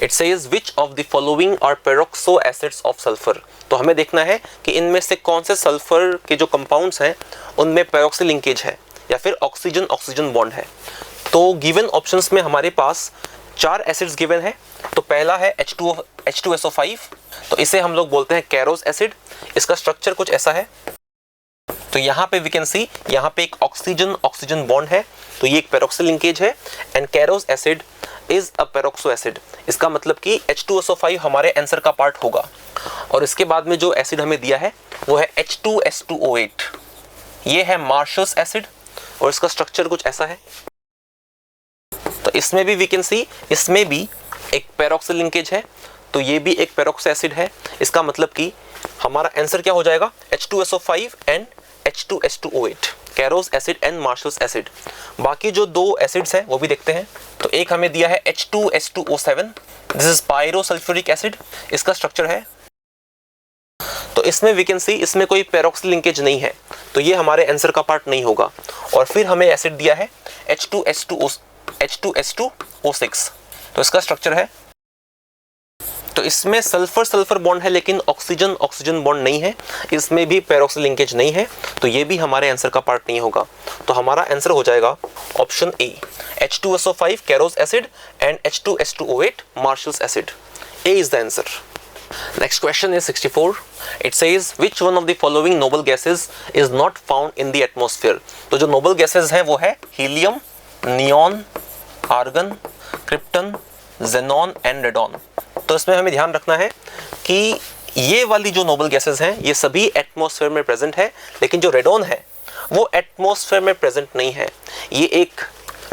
S1: It says which of the following are peroxo acids of sulphur. तो हमें देखना है कि इनमें से कौन से सल्फर के जो कंपाउंड्स हैं उनमें पेरोक्सिल लिंकेज है या फिर ऑक्सीजन ऑक्सीजन बॉन्ड है। तो गिवन ऑप्शंस में हमारे पास 4 एसिड्स गिवन है। तो पहला है H2SO5, तो इसे हम लोग बोलते हैं कैरोस एसिड। इसका स्ट्रक्चर कुछ ऐसा है, तो यहाँ पे वी कैन सी, यहाँ पे एक ऑक्सीजन ऑक्सीजन बॉन्ड है, तो ये एक पेरोक्सिल लिंकेज है, and Caro's acid is a peroxo acid. इसका मतलब कि H2SO5 हमारे आंसर का पार्ट होगा। और इसके बाद में जो एसिड हमें दिया है वो है H2S2O8, ये है मार्शल्स एसिड, और इसका स्ट्रक्चर कुछ ऐसा है। तो इसमें भी वी कैन सी, इसमें भी एक पेरोक्सिल लिंकेज है, तो ये भी एक पेरोक्सो एसिड है। इसका मतलब कि हमारा आंसर क्या हो जाएगा, H2SO5 and H2S2O8, Carolus acid and marshals acid. बाकी जो 2 एसिड्स हैं वो भी देखते हैं। तो एक हमें दिया है H2S2O7, this is pyrosulphuric acid, इसका स्ट्रक्चर है। तो इसमें वी कैन सी, इसमें कोई पेरोक्सिल लिंकेज नहीं है, तो ये हमारे आंसर का पार्ट नहीं होगा। और फिर हमें एसिड दिया है H2S2O6, तो इसका स्ट्रक्चर है, तो इसमें सल्फर सल्फर बॉन्ड है लेकिन ऑक्सीजन ऑक्सीजन बॉन्ड नहीं है, इसमें भी पेरोक्सिल लिंकेज नहीं है, तो ये भी हमारे आंसर का पार्ट नहीं होगा। तो हमारा आंसर हो जाएगा option A, H2SO5 Carolus acid and H2S2O8 marshals acid. A is the answer. Next question is 64. It says which one of the following noble gases is not found in the atmosphere? तो जो noble gases हैं वो है helium, neon, argon, krypton, xenon and radon. तो इसमें हमें ध्यान रखना है कि ये वाली जो नोबल गैसेस हैं ये सभी एटमॉस्फेयर में प्रेजेंट है, लेकिन जो रेडॉन है वो एटमॉस्फेयर में प्रेजेंट नहीं है। ये एक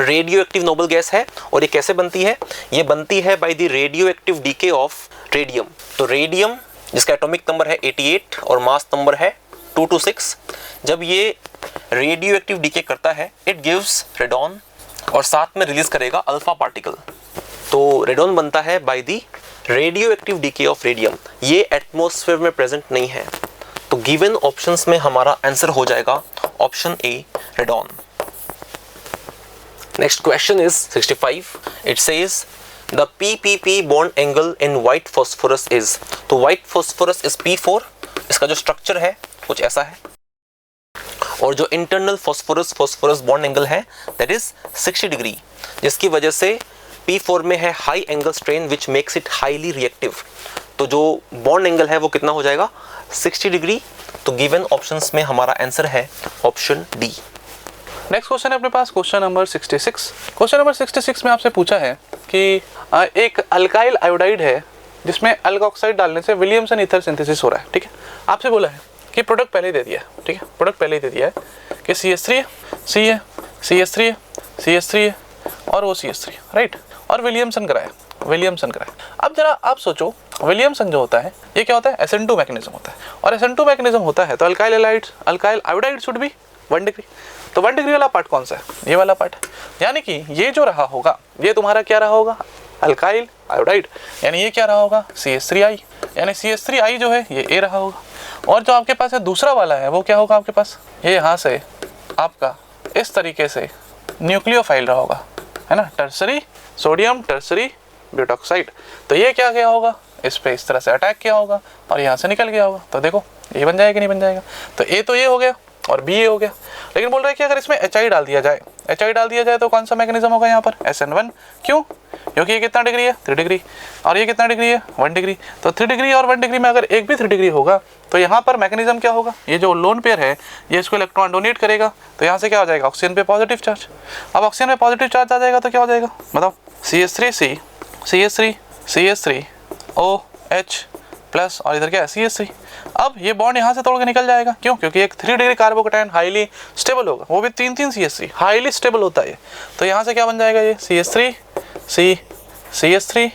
S1: रेडियो एक्टिव नोबल गैस है और ये कैसे बनती है? ये बनती है by the radio active DK of radium. तो रेडियम जिसका एटॉमिक नंबर है 88 और मास नंबर है 226, जब ये रेडियो एक्टिव डीके करता है इट गिव्स रेडॉन और साथ में रिलीज करेगा अल्फा पार्टिकल। तो रेडॉन बनता है by the radio active DK of radium. ये एटमॉस्फेयर में प्रेजेंट नहीं है। तो गिवन ऑप्शंस में हमारा आंसर हो जाएगा option A radon. Next question is 65. It says the PPP bond angle in white phosphorus is. तो व्हाइट फॉस्फोरस इज P4। इसका जो स्ट्रक्चर है कुछ ऐसा है और जो इंटरनल फॉस्फोरस बॉन्ड एंगल है दैट इज 60 डिग्री, जिसकी वजह से P4 में है high angle strain which makes it highly reactive. तो जो बॉन्ड एंगल है वो कितना हो जाएगा? 60 डिग्री। तो गिवन ऑप्शंस में हमारा आंसर है ऑप्शन डी।
S2: नेक्स्ट क्वेश्चन है अपने पास क्वेश्चन नंबर 66। क्वेश्चन नंबर 66 में आपसे पूछा है कि एक अल्काइल आयोडाइड है जिसमें अल्कोक्साइड डालने से विलियमसन ईथर सिंथेसिस हो रहा है। ठीक है, आपसे बोला है कि प्रोडक्ट पहले ही दे दिया है। ठीक है, प्रोडक्ट पहले ही दे दिया है कि CH3 है, C है, CH3 है, CH3 है और वो CH3 है, राइट। और विलियमसन कराया, विलियमसन कराया। अब जरा आप सोचो विलियमसन जो होता है ये क्या होता है? SN2 मैकेनिज्म होता है और SN2 मैकेनिज्म होता है तो alkyl iodide should be 1 degree. तो 1 डिग्री वाला पार्ट कौन सा है? ये वाला पार्ट है। यानी कि ये जो रहा होगा ये तुम्हारा क्या रहा होगा? Alkyl iodide. यानी ये क्या रहा होगा? CH3I। यानी CH3I जो है ये A रहा होगा। और जो आपके पास है दूसरा वाला है वो क्या होगा आपके पास? ये यहाँ से आपका इस तरीके से न्यूक्लियोफाइल रहा होगा, है ना, टर्सरी सोडियम टर्सरी ब्यूटॉक्साइड। तो ये क्या गया होगा? इस पे इस तरह से अटैक किया होगा और यहाँ से निकल गया होगा। तो देखो ये बन जाएगा कि नहीं बन जाएगा? तो ए तो ये हो गया और बी ये हो गया। लेकिन बोल रहे हैं कि अगर इसमें HI डाल दिया जाए, HI डाल दिया जाए तो कौन सा मैकेनिज्म होगा यहाँ पर? SN1। क्यों? क्योंकि ये कितना डिग्री है? 3 डिग्री। और ये कितना डिग्री है? 1 डिग्री। तो 3 डिग्री और 1 डिग्री में अगर एक भी 3 डिग्री होगा तो यहाँ पर मैकेनिज्म क्या होगा? ये जो लोन पेयर है ये इसको इलेक्ट्रॉन डोनेट करेगा तो यहाँ से क्या हो जाएगा? ऑक्सीजन पे पॉजिटिव चार्ज। अब ऑक्सीजन पे पॉजिटिव चार्ज आ जाएगा तो क्या हो जाएगा बताओ? CH3C CH3 CH3 OH plus और इधर क्या है? CH3। अब ये बॉन्ड यहाँ से तोड़ के निकल जाएगा। क्यों? क्योंकि एक 3 डिग्री कार्बोकेटायन हाईली स्टेबल होगा, वो भी 3 CH3 हाईली स्टेबल होता है। तो यहाँ से क्या बन जाएगा? ये CH3 CH3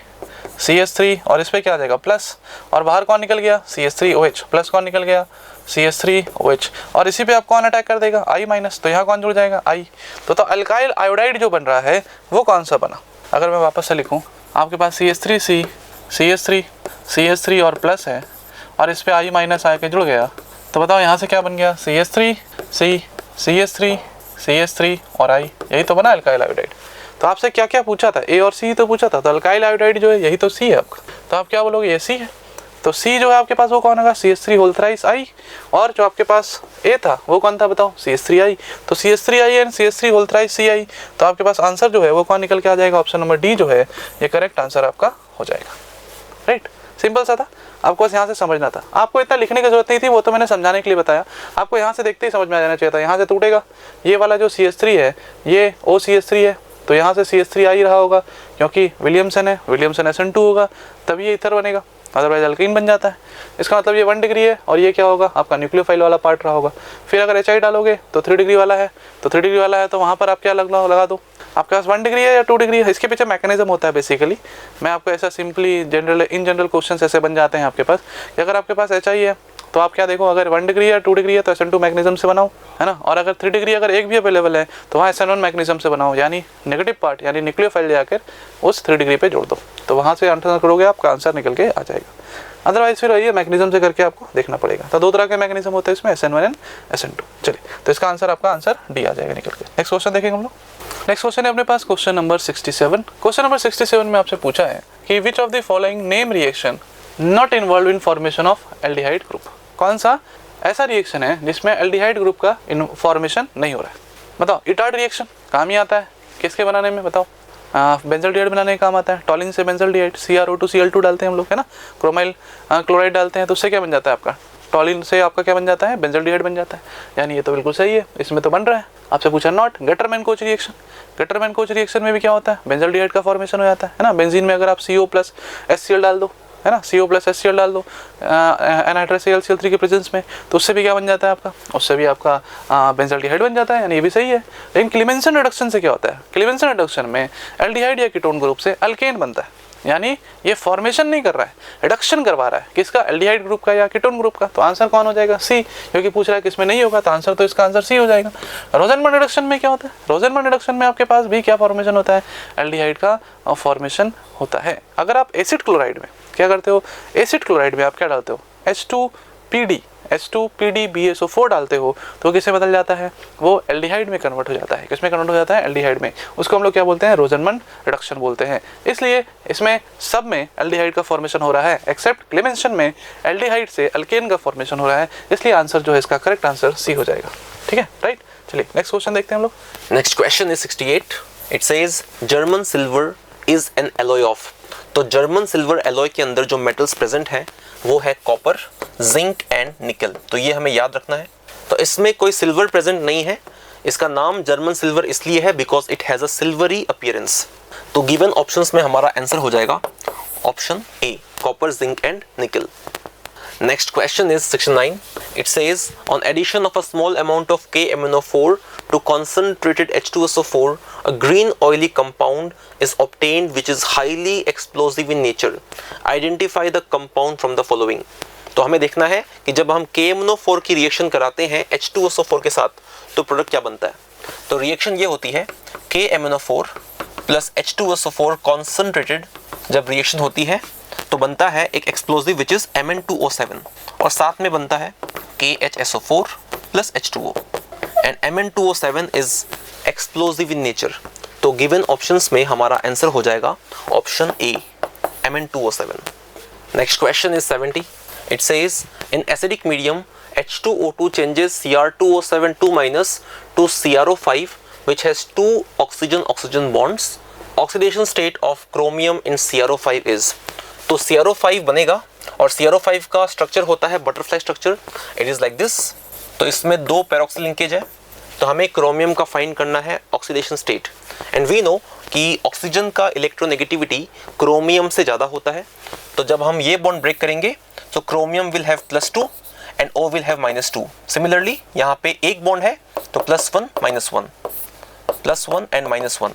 S2: CH3 और इस पर क्या आ जाएगा? प्लस। और बाहर कौन निकल गया? CH3OH plus. कौन निकल गया? CH3OH। और इसी पे आप कौन अटैक कर देगा? I minus. तो यहाँ कौन जुड़ जाएगा? I। तो अल्काइल आयोडाइड जो बन रहा है वो कौन सा बना? अगर मैं वापस से लिखूँ, आपके पास CH3C CH3 और प्लस है और इस पे I माइनस आके जुड़ गया। तो बताओ यहाँ से क्या बन गया? CH3C CH3 और I। यही तो बना अल्काइल आयोडाइड। तो आपसे क्या क्या पूछा था? A और C तो पूछा था। तो अल्काइल आयोडाइड जो है यही तो C है आपका। तो आप क्या बोलोगे? ये C है। तो C जो है आपके पास वो कौन होगा? CH3 whole thrice I। और जो आपके पास A था वो कौन था बताओ? CH3I। तो CH3I and CH3 whole thrice CI। तो आपके पास आंसर जो है वो कौन निकल के आ जाएगा? ऑप्शन नंबर डी जो है ये करेक्ट आंसर आपका हो जाएगा, राइट। सिंपल सा था, आपको बस यहाँ से समझना था। आपको इतना लिखने की जरूरत नहीं थी, वो तो मैंने समझाने के लिए बताया। आपको यहाँ से देखते ही समझ में आ जाना चाहिए था। यहाँ से टूटेगा ये वाला जो CH3 है ये OCH3 है तो यहाँ से CH3I रहा होगा क्योंकि विलियमसन है, विलियमसन SN2 होगा तभी ये इथर बनेगा, अदरवाइज अल्कीन बन जाता है। इसका मतलब ये 1 डिग्री है और ये क्या होगा? आपका न्यूक्लियोफाइल वाला पार्ट रहा होगा। फिर अगर HI डालोगे तो 3 डिग्री वाला है, तो 3 डिग्री वाला है तो वहाँ पर आप क्या लगा दो? आपके पास 1 डिग्री है या 2 डिग्री है? इसके पीछे मैकेनिज्म होता है बेसिकली। मैं आपको ऐसा सिंपली इन जनरल क्वेश्चन ऐसे बन जाते हैं आपके पास कि अगर आपके पास HI है तो आप क्या देखो, अगर 1 डिग्री या 2 डिग्री है तो SN2 मैकेनिज्म से बनाओ, है ना। और अगर 3 डिग्री अगर एक भी अवेलेबल है तो वहाँ SN1 मैकेनिज्म से बनाओ, यानी नेगेटिव पार्ट यानी न्यूक्लियोफाइल जाकर उस 3 डिग्री पे जोड़ दो। तो वहाँ से आंसर करोगे आपका आंसर निकल के आ जाएगा। अदरवाइज फिर वही मैकेनिज्म से करके आपको देखना पड़ेगा। तो 2 तरह के मैकेनिज्म होते हैं इसमें, SN1 एंड SN2। चलिए, तो इसका आंसर आपका आंसर डी आ जाएगा निकल के। नेक्स्ट क्वेश्चन देखेंगे हम लोग। नेक्स्ट क्वेश्चन है अपने पास क्वेश्चन नंबर 67। क्वेश्चन नंबर 67 में आपसे पूछा है कि विच of the following name reaction not involve in formation of aldehyde group. कौन सा ऐसा रिएक्शन है जिसमें एल्डिहाइड ग्रुप का फॉर्मेशन नहीं हो रहा है? बताओ। इटार्ड रिएक्शन काम ही आता है किसके बनाने में? बताओ। बेंजल्डिहाइड बनाने का काम आता है। टॉलिन से बेंजल्डिहाइड, CrO2Cl2 डालते हैं हम लोग, है ना, क्रोमाइल क्लोराइड डालते हैं, तो उससे क्या बन जाता है आपका, टॉलिन से आपका क्या बन जाता है, बेंजल्डिहाइड बन जाता है। यानी ये तो बिल्कुल सही है, इसमें तो बन रहा है। आपसे पूछा not. Gattermann coach reaction, Gattermann coach reaction में भी क्या होता है, बेंजल्डिहाइड का फॉर्मेशन हो जाता है ना। बेंजीन में अगर आप CO प्लस HCl डाल दो, है ना, CO प्लस HCl डाल दो एनाइट्रस AlCl3 के प्रेजेंस में, तो उससे भी क्या बन जाता है आपका, उससे भी आपका बेंजल्डिहाइड बन जाता है। यानी ये भी सही है। लेकिन क्लीमेंसन रिडक्शन से क्या होता है, क्लीमेंसन रिडक्शन में एल्डिहाइड या कीटोन ग्रुप से अल्केन बनता है। यानी ये फॉर्मेशन नहीं कर रहा है, रिडक्शन करवा रहा है, किसका, एल्डिहाइड ग्रुप का या कीटोन ग्रुप का। तो आंसर कौन हो जाएगा, सी, क्योंकि पूछ रहा है किसमें नहीं होगा, तो आंसर तो इसका आंसर सी हो जाएगा। रोज़नमैन रिडक्शन में क्या होता है, रोज़नमैन रिडक्शन में आपके पास भी क्या फॉर्मेशन होता है, एल्डिहाइड का फॉर्मेशन होता है। अगर आप एसिड क्लोराइड में क्या करते हो, एसिड क्लोराइड में आप क्या डालते हो, H2PdBSO4 डालते हो, तो किससे बदल जाता है, वो एल्डिहाइड में कन्वर्ट हो जाता है। किसमें कन्वर्ट हो जाता है, एल्डिहाइड में। उसको हम लोग क्या बोलते हैं, रोज़नमैन रिडक्शन बोलते हैं। इसलिए इसमें सब में एल्डिहाइड का फॉर्मेशन हो रहा है, एक्सेप्ट क्लेमेंसन में एल्डिहाइड से अल्केन का फॉर्मेशन हो रहा है। इसलिए आंसर जो है इसका करेक्ट आंसर सी हो जाएगा। ठीक है, राइट। चलिए नेक्स्ट क्वेश्चन देखते हैं हम लोग।
S1: Next question is 68। It says German silver is an alloy of. तो जर्मन सिल्वर एलॉय के अंदर जो मेटल्स प्रेजेंट हैं वो है कॉपर, जिंक एंड निकल। तो ये हमें याद रखना है। तो इसमें कोई सिल्वर प्रेजेंट नहीं है। इसका नाम जर्मन सिल्वर इसलिए है because it has a silvery appearance. तो गिवन ऑप्शंस में हमारा आंसर हो जाएगा option A, copper, zinc and निकल। Next question is 69. It says on addition of a small amount of KMnO4 to concentrated H2SO4, a green oily compound is obtained which is highly explosive in nature. Identify the compound from the following. तो हमें देखना है कि जब हम KMnO4 की रिएक्शन कराते हैं H2SO4 के साथ तो प्रोडक्ट क्या बनता है। तो रिएक्शन ये होती है KMnO4 प्लस H2SO4 कॉन्सेंट्रेटेड। जब रिएक्शन होती है तो बनता है एक एक्सप्लोजिव विच इज Mn2O7 और साथ में बनता है KHSO4 plus H2O and Mn2O7 is explosive in nature. तो गिवन ऑप्शंस में हमारा आंसर हो जाएगा option A, Mn2O7। Next question is 70। It says in acidic medium H2O2 changes Cr2O7 2- to CrO5 which has 2 oxygen bonds. Oxidation state of chromium in CrO5 is। तो CrO5 बनेगा और CrO5 का स्ट्रक्चर होता है butterfly structure. It is like this. तो इसमें 2 पैरोक्सिल लिंकेज है। तो हमें क्रोमियम का फाइंड करना है oxidation state and we know कि ऑक्सीजन का इलेक्ट्रोनेगेटिविटी क्रोमियम से ज़्यादा होता है। तो जब हम ये बॉन्ड ब्रेक करेंगे तो chromium will have +2 and O will have -2। Similarly यहाँ पे एक बॉन्ड है तो +1 -1, +1 एंड -1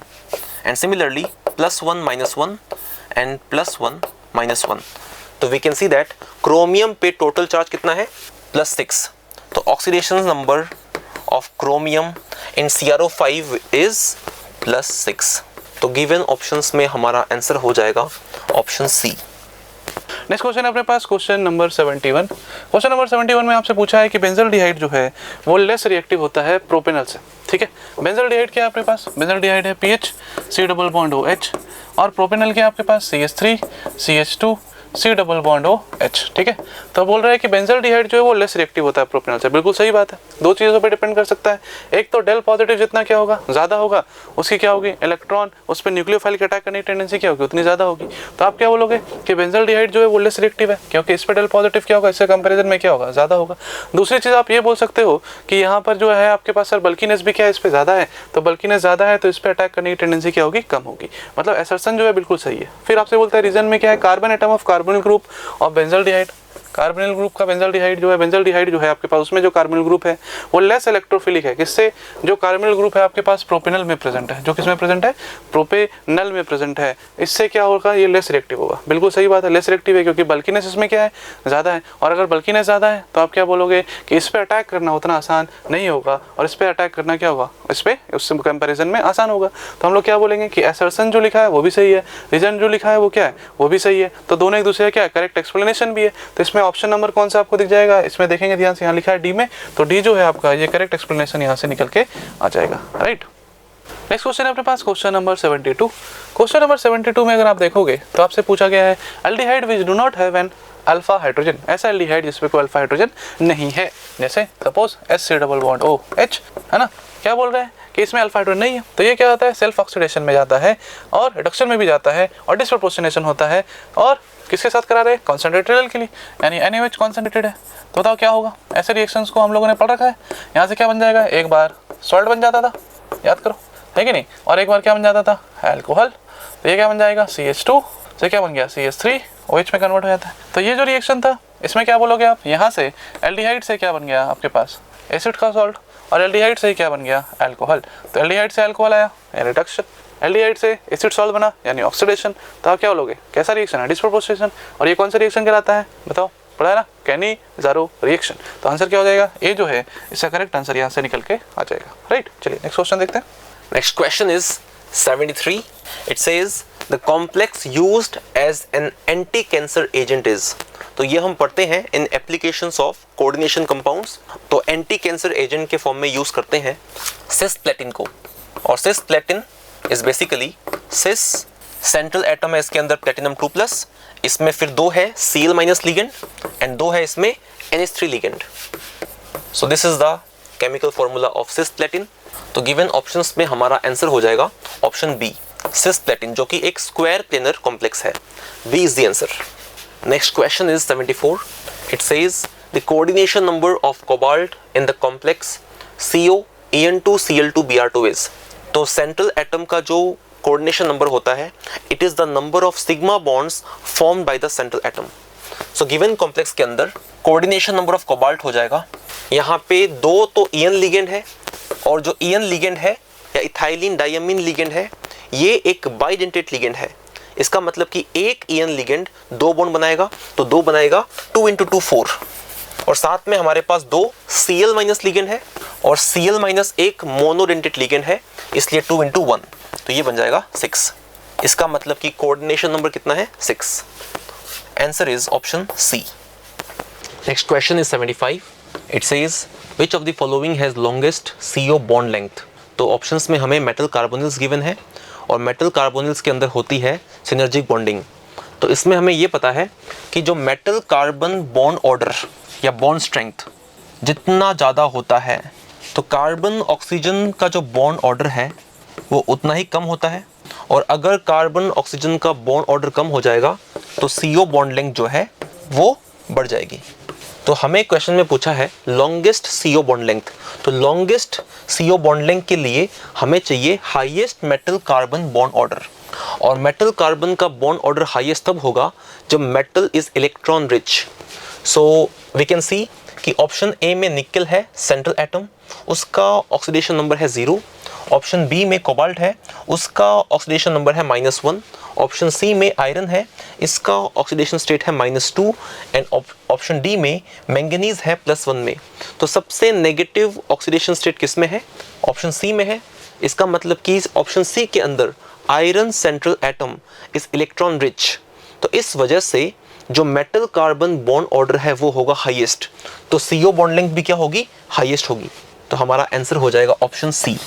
S1: एंड सिमिलरली +1 -1 एंड +1 -1। तो we can see that chromium पे टोटल चार्ज कितना है, +6। तो oxidation number of chromium in CrO5 is +6। तो गिवन ऑप्शंस में हमारा आंसर हो जाएगा ऑप्शन सी।
S2: नेक्स्ट क्वेश्चन है अपने पास, क्वेश्चन नंबर 71। क्वेश्चन नंबर 71 में आपसे पूछा है कि बेंजल्डिहाइड जो है वो लेस रिएक्टिव होता है प्रोपेनल से। ठीक है, बेंजल्डिहाइड क्या है अपने पास, बेंजल्डिहाइड है PH C+OH और प्रोपेनल क्या है आपके पास CH3 CH2 C+OH। ठीक है, तो बोल रहा है कि बेंजल्डिहाइड जो है वो लेस रिएक्टिव होता है प्रोपेनल से। बिल्कुल सही बात है। 2 चीज़ों पे डिपेंड कर सकता है। एक तो डेल पॉजिटिव जितना क्या होगा, ज़्यादा होगा, उसकी क्या होगी, इलेक्ट्रॉन उस पर न्यूक्लियोफाइल की अटैक करने की टेंडेंसी क्या होगी, उतनी ज़्यादा होगी। तो आप क्या बोलोगे कि बेंजल्डिहाइड जो है वो लेस रिएक्टिव है क्योंकि इस पर डेल पॉजिटिव क्या होगा, इससे कंपेरिजन में क्या होगा, ज़्यादा होगा। दूसरी चीज़ आप ये बोल सकते हो कि यहाँ पर जो है आपके पास सर बल्कीनेस भी क्या है, इस पर ज़्यादा है। तो बल्कीनेस ज़्यादा है तो इस पर अटैक करने की टेंडेंसी क्या होगी, कम होगी। मतलब असर्शन जो है बिल्कुल सही है। फिर आपसे बोलता है रीजन में क्या है, carbon atom of carbonyl group of benzaldehyde. Carbonyl group का बेंजल्डिहाइड जो है आपके पास, उसमें जो कार्बोनिल ग्रुप है वो लेस इलेक्ट्रोफिलिक है। किससे, जो कार्बोनिल ग्रुप है आपके पास प्रोपेनल में प्रेजेंट है, जो किसमें प्रेजेंट है, प्रोपेनल में प्रेजेंट है। इससे क्या होगा, ये लेस रिएक्टिव होगा। बिल्कुल सही बात है, लेस रिएक्टिव है क्योंकि बल्कीनेस इसमें क्या है, ज़्यादा है। और अगर बल्कीनेस ज़्यादा है तो आप क्या बोलोगे कि इस पर अटैक करना उतना आसान नहीं होगा और इस पर अटैक करना क्या होगा, इस पर उससे कंपेरिजन में आसान होगा। तो हम लोग क्या बोलेंगे कि असर्शन जो लिखा है वो भी सही है, रीजन जो लिखा है वो क्या है, वो भी सही है। तो दोनों एक दूसरे क्या है, करेक्ट एक्सप्लेनेशन भी है। तो इसमें ऑप्शन नंबर कौन सा आपको दिख जाएगा, इसमें देखेंगे ध्यान से, यहाँ लिखा है डी में, तो डी जो है आपका ये करेक्ट एक्सप्लेनेशन यहाँ से निकल के आ जाएगा। राइट। नेक्स्ट क्वेश्चन है अपने पास, क्वेश्चन नंबर 72। क्वेश्चन नंबर 72 में अगर आप देखोगे तो आपसे पूछा गया है aldehyde which do not have an alpha hydrogen. ऐसा एल्डिहाइड जिसमें कोई अल्फा हाइड्रोजन नहीं है, जैसे सपोज SC+OH है ना। क्या बोल रहे हैं कि इसमें अल्फा हाइड्रोजन नहीं है, तो ये क्या होता है, सेल्फ ऑक्सीडेशन में जाता है और रिडक्शन में भी जाता है और डिसप्रपोर्शनेशन होता है। और किसके साथ करा रहे हैं, कॉन्सेंट्रेटेड एल्कीली यानी NaOH कॉन्सेंट्रेटेड है। तो बताओ क्या होगा, ऐसे रिएक्शंस को हम लोगों ने पढ़ रखा है। यहाँ से क्या बन जाएगा, एक बार सॉल्ट बन जाता था, याद करो, है कि नहीं, और एक बार क्या बन जाता था, अल्कोहल। तो ये क्या बन जाएगा, CH2 से क्या बन गया, CH3 OH में कन्वर्ट हो जाता है। तो ये जो रिएक्शन था इसमें क्या बोलोगे आप, यहाँ से एल्डिहाइड से क्या बन गया आपके पास, एसिड का सॉल्ट, और एल्डिहाइड से क्या बन गया, अल्कोहल। तो एल्डिहाइड से अल्कोहल आया रिडक्शन, एल्डिहाइड से एसिड सॉल्ट बना यानी ऑक्सीडेशन। तो आप क्या बोलोगे, कैसा रिएक्शन है, डिसप्रपोर्शनेशन। और ये कौन सा रिएक्शन कहलाता है, बताओ, पढ़ा है ना, कैनी-ज़ारो रिएक्शन। तो आंसर क्या हो जाएगा, ये जो है इसका करेक्ट आंसर यहाँ से निकल के आ जाएगा, राइट। चलिए नेक्स्ट क्वेश्चन देखते हैं।
S1: Next question is 73. It says the complex used as an anti-cancer agent is. तो ये हम पढ़ते हैं in applications of coordination compounds. तो anti-cancer agent के फॉर्म में यूज करते हैं cisplatin को, और cisplatin is basically cis central atom है इसके अंदर प्लेटिनम 2+, इसमें फिर 2 है Cl- लिगेंड एंड 2 है इसमें NH3 ligand. So this is the chemical formula of cisplatin. तो गिवन ऑप्शंस में हमारा आंसर हो जाएगा ऑप्शन बी, सिस्प्लेटिन, जो कि एक स्क्वायर प्लेनर कॉम्प्लेक्स है। B is the answer. Next question is 74. It says the coordination number of cobalt in the complex COEN2Cl2Br2 is. तो सेंट्रल एटम का जो कोऑर्डिनेशन नंबर होता है, it is the number of sigma bonds formed by the central atom. So given complex के अंदर कोऑर्डिनेशन नंबर ऑफ कोबाल्ट हो जाएगा, यहाँ पे 2 तो ईएन लिगेंड है, और जो ईएन लिगेंड है या इथाइलिन डायमीन लिगेंड है, ये एक बाइडेंटेट लिगेंड है। इसका मतलब कि एक ईएन लिगेंड 2 बॉन्ड बनाएगा, तो 2 बनाएगा 2 × 2 4, और साथ में हमारे पास 2 Cl- लिगेंड है, और Cl- एक मोनोडेंटेट लिगेंड है, इसलिए 2 × 1, तो ये बन जाएगा 6। इसका मतलब कि कोऑर्डिनेशन नंबर कितना है, 6। Answer is option C. Next question is 75. It says which of the following has longest CO bond length. तो ऑप्शंस में हमें मेटल कार्बोनिल्स गिवन है, और मेटल कार्बोनिल्स के अंदर होती है सिनर्जिक बॉन्डिंग। तो इसमें हमें ये पता है कि जो मेटल कार्बन बॉन्ड ऑर्डर या बॉन्ड स्ट्रेंथ जितना ज़्यादा होता है, तो कार्बन ऑक्सीजन का जो बॉन्ड ऑर्डर है वो उतना ही कम होता है, और अगर कार्बन ऑक्सीजन का बॉन्ड ऑर्डर कम हो जाएगा तो CO बॉन्ड लेंथ जो है वो बढ़ जाएगी। तो हमें क्वेश्चन में पूछा है लॉन्गेस्ट CO बॉन्ड लेंथ। तो लॉन्गेस्ट CO बॉन्ड लेंथ के लिए हमें चाहिए highest metal carbon bond order, और मेटल कार्बन का बॉन्ड ऑर्डर हाईएस्ट तब होगा जब metal is electron rich. So we can see कि ऑप्शन ए में निकल है सेंट्रल एटम, उसका ऑक्सीडेशन नंबर है 0। ऑप्शन बी में कोबाल्ट है, उसका ऑक्सीडेशन नंबर है -1। ऑप्शन सी में आयरन है, इसका ऑक्सीडेशन स्टेट है -2, एंड ऑप्शन डी में मैंगनीज है +1 में। तो सबसे नेगेटिव ऑक्सीडेशन स्टेट किस में है, ऑप्शन सी में है। इसका मतलब कि ऑप्शन सी के अंदर iron central atom is electron rich, तो इस वजह से जो मेटल कार्बन बॉन्ड ऑर्डर है वो होगा हाईएस्ट, तो CO बॉन्ड लेंथ भी क्या होगी, हाईएस्ट होगी। तो हमारा आंसर हो जाएगा option C,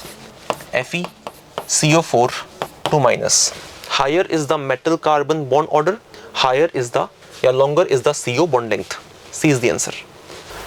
S1: FeCO4 2-। Higher is the metal carbon bond order, higher is the या longer is the CO bond length. C is the answer.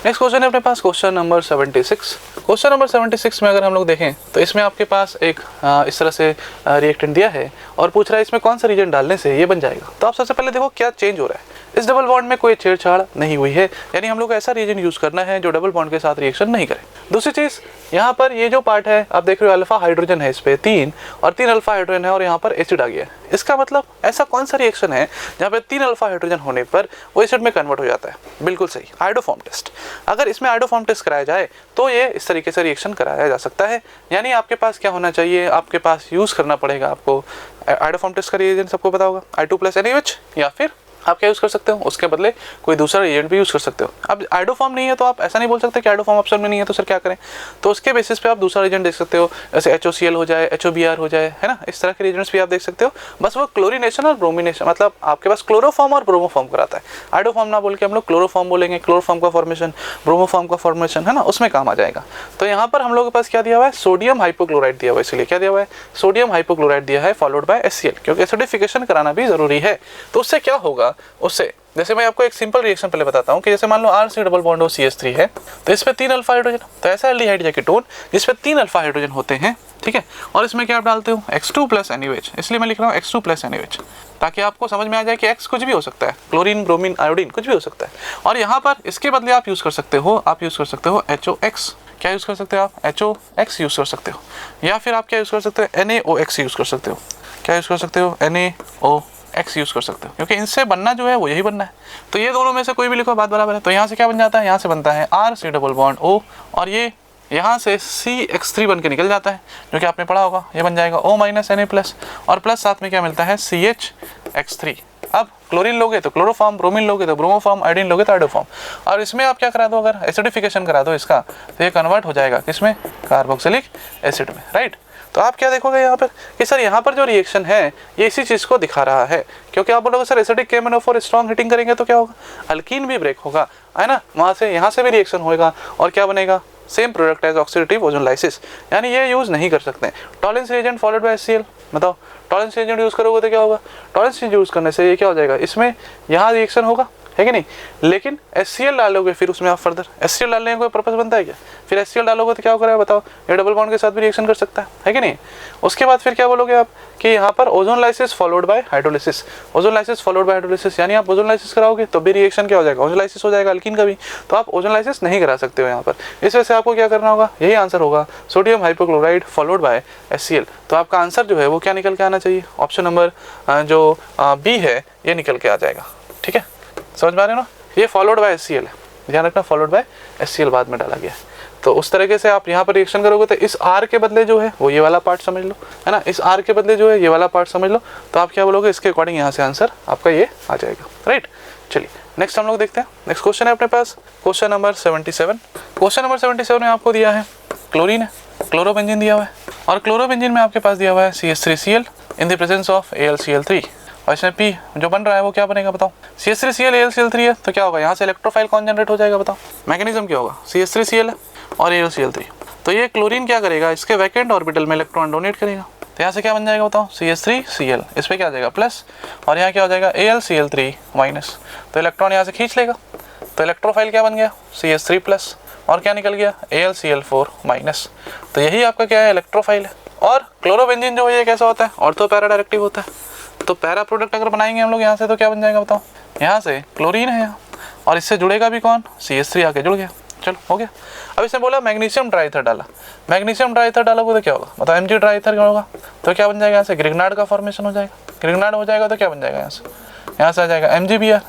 S2: Next question है अपने पास क्वेश्चन नंबर 76। क्वेश्चन नंबर 76 में अगर हम लोग देखें तो इसमें आपके पास एक इस तरह से रिएक्टेंट दिया है और पूछ रहा है इसमें कौन सा रीजन डालने से ये बन जाएगा। तो आप सबसे पहले देखो क्या चेंज हो रहा है। इस डबल बॉन्ड में कोई छेड़छाड़ नहीं हुई है, यानी हम लोग ऐसा रीजन यूज करना है जो डबल बॉन्ड के साथ रिएक्शन नहीं करे। दूसरी चीज, यहाँ पर ये जो पार्ट है आप देख रहे हो अल्फा हाइड्रोजन है, इस पे 3 और 3 अल्फा हाइड्रोजन है और यहाँ पर एसिड आ गया है। इसका मतलब ऐसा कौन सा रिएक्शन है जहाँ पे 3 अल्फा हाइड्रोजन होने पर वो एसिड में कन्वर्ट हो जाता है। बिल्कुल सही, आयोडोफॉर्म टेस्ट। अगर इसमें आयोडोफॉर्म टेस्ट कराया जाए तो ये इस तरीके से रिएक्शन कराया जा सकता है। यानी आपके पास क्या होना चाहिए, आपके पास यूज करना पड़ेगा आपको आयोडोफॉर्म टेस्ट का रिएजेंट, सबको पता होगा I2+ NaOH, या फिर आप क्या यूज़ कर सकते हो, उसके बदले कोई दूसरा एजेंट भी यूज़ कर सकते हो। अब आयोडोफॉर्म नहीं है तो आप ऐसा नहीं बोल सकते कि आयोडोफॉर्म ऑप्शन में नहीं है तो सर क्या करें। तो उसके बेसिस पे आप दूसरा एजेंट देख सकते हो, जैसे HOCl हो जाए, HOBr हो जाए, है ना, इस तरह के एजेंट्स भी आप देख सकते हो। बस वो क्लोरीनेशन और ब्रोमिनेशन, मतलब आपके पास क्लोरोफॉर्म और ब्रोमोफॉर्म कराता है। आयोडोफॉर्म ना बोल के हम लोग क्लोरोफॉर्म बोलेंगे, क्लोरोफॉर्म का फॉर्मेशन, ब्रोमोफॉर्म का फॉर्मेशन, है ना, उसमें काम आ जाएगा। तो यहाँ पर हम लोग के पास क्या दिया हुआ है, सोडियम हाइपोक्लोराइड दिया हुआ है। इसलिए क्या दिया हुआ है, सोडियम हाइपोक्लोराइड दिया है फॉलोड बाय HCl, क्योंकि एसिडिफिकेशन कराना भी जरूरी है। तो उससे क्या होगा, उससे जैसे मैं आपको एक सिंपल रिएक्शन पहले बताता हूँ कि जैसे मान लो R से डबल बॉन्ड हो CH3 है, तो इस पे 3 अल्फा हाइड्रोजन, तो ऐसा एल्डिहाइड या कीटोन जिस पे 3 अल्फा हाइड्रोजन होते हैं, ठीक है। और इसमें क्या आप डालते हो X2 प्लस NaOH, इसलिए मैं लिख रहा हूँ X2 प्लस NaOH, ताकि आपको समझ में आ जाए कि X कुछ भी हो सकता है, क्लोरीन, ब्रोमीन, आयोडीन कुछ भी हो सकता है। और यहाँ पर इसके बदले आप यूज़ कर सकते हो, HOX। क्या यूज़ कर सकते हो आप? HOX यूज़ कर सकते हो, या फिर आप क्या यूज़ कर सकते हो? NaOX यूज़ कर सकते हो। क्या यूज़ कर सकते हो? NaOX यूज़ कर सकते हो, क्योंकि इनसे बनना जो है वो यही बनना है। तो ये दोनों में से कोई भी लिखो, बात बराबर है। तो यहाँ से क्या बन जाता है? यहाँ से बनता है RC डबल बॉन्ड O, और ये यहाँ से CH3 बन के निकल जाता है, जो कि आपने पढ़ा होगा। ये बन जाएगा O माइनस Na प्लस, और प्लस साथ में क्या मिलता है? CHX3। अब क्लोरीन लोगे तो क्लोरोफॉर्म, ब्रोमीन लोगे तो ब्रोमोफॉर्म, आयोडीन लोगे तो आयोडोफॉर्म। और इसमें आप क्या करा दो, अगर एसिडिफिकेशन करा दो इसका, तो ये कन्वर्ट हो जाएगा किसमें? कार्बोक्सिलिक एसिड में, राइट। तो आप क्या देखोगे यहाँ पर कि सर यहाँ पर जो रिएक्शन है ये इसी चीज़ को दिखा रहा है, क्योंकि आप बोलोगे sir acidic KMnO4 strong heating करेंगे तो क्या होगा? अल्कीन भी ब्रेक होगा, है ना, वहाँ से यहाँ से भी रिएक्शन होगा, और क्या बनेगा? Same product as oxidative ozonolysis, यानी ये यूज़ नहीं कर सकते। Tollens reagent followed by HCl, बताओ टॉलेंस रिएजेंट यूज़ करोगे तो क्या होगा? टॉलेंस यूज़ करने से ये क्या हो जाएगा? इसमें यहाँ रिएक्शन होगा, है कि नहीं, लेकिन HCl डालोगे फिर उसमें आप फर्दर HCl डालने का कोई पर्पस बनता है क्या? फिर HCl डालोगे तो क्या होगा बताओ? ये डबल बॉन्ड के साथ भी रिएक्शन कर सकता है कि नहीं। उसके बाद फिर क्या बोलोगे आप कि यहाँ पर ozone lysis followed by hydrolysis, ozone lysis followed by hydrolysis, यानी आप ओजोन लाइसिस कराओगे तो भी रिएक्शन क्या हो जाएगा? ओजोन लाइसिस हो जाएगा अल्कीन का भी। तो आप ओजोन लाइसिस नहीं करा सकते हो यहाँ पर, इस वजह से आपको क्या करना होगा? यही आंसर होगा, sodium hypochloride followed by HCl। तो आपका आंसर जो है वो क्या निकल के आना चाहिए? ऑप्शन नंबर जो B है ये निकल के आ जाएगा, ठीक है, समझ में आ रहे हो ना। ये फॉलोड बाय HCl है, ध्यान रखना, फॉलोड बाय HCl बाद में डाला गया है। तो उस तरीके से आप यहाँ पर रिएक्शन करोगे तो इस R के बदले जो है वो ये वाला पार्ट समझ लो, है ना, इस R के बदले जो है ये वाला पार्ट समझ लो। तो आप क्या बोलोगे? इसके अकॉर्डिंग यहाँ से आंसर आपका ये आ जाएगा, राइट। चलिए नेक्स्ट हम लोग देखते हैं। नेक्स्ट क्वेश्चन है अपने पास क्वेश्चन नंबर 77। क्वेश्चन नंबर 77 में आपको दिया है क्लोरीन है, क्लोरोबेंजीन दिया हुआ है, और क्लोरोबेंजीन में आपके पास दिया हुआ है CH3Cl in the presence of AlCl3, और इसमें P जो बन रहा है वो क्या बनेगा बताओ? CH3Cl AlCl3 है, तो क्या होगा? यहाँ से इलेक्ट्रोफाइल कौन जनरेट हो जाएगा बताओ? मैकेनिज्म क्या होगा? CH3Cl है और AlCl3, तो ये क्लोरीन क्या करेगा? इसके वैकेंट ऑर्बिटल में इलेक्ट्रॉन डोनेट करेगा। तो यहाँ से क्या बन जाएगा बताओ? CH3Cl, इस पर क्या आ जाएगा? प्लस, और यहाँ क्या हो जाएगा? AlCl3 माइनस, तो इलेक्ट्रॉन यहाँ से खींच लेगा, तो इलेक्ट्रोफाइल क्या बन गया? CH3 प्लस, और क्या निकल गया? AlCl4 minus. तो यही आपका क्या है? इलेक्ट्रोफाइल है। और क्लोरोबेंजीन जो है ये कैसा होता है? ऑर्थो पैरा डायरेक्टिव होता है। तो पैरा प्रोडक्ट अगर बनाएंगे हम लोग यहाँ से तो क्या बन जाएगा बताओ? यहाँ से क्लोरीन है यहाँ, और इससे जुड़ेगा भी कौन? CH3 आके जुड़ गया, चलो हो गया। अब इसने बोला मैग्नीशियम ट्राइथर डाला, मैग्नीशियम ट्राइथर डालोगे तो क्या होगा बताओ? Mg ट्राइथर क्या होगा? तो क्या बन जाएगा? यहाँ से ग्रिग्नार्ड का फॉर्मेशन हो जाएगा, ग्रिग्नार्ड हो जाएगा तो क्या बन जाएगा? यहाँ से आ जाएगा Mg,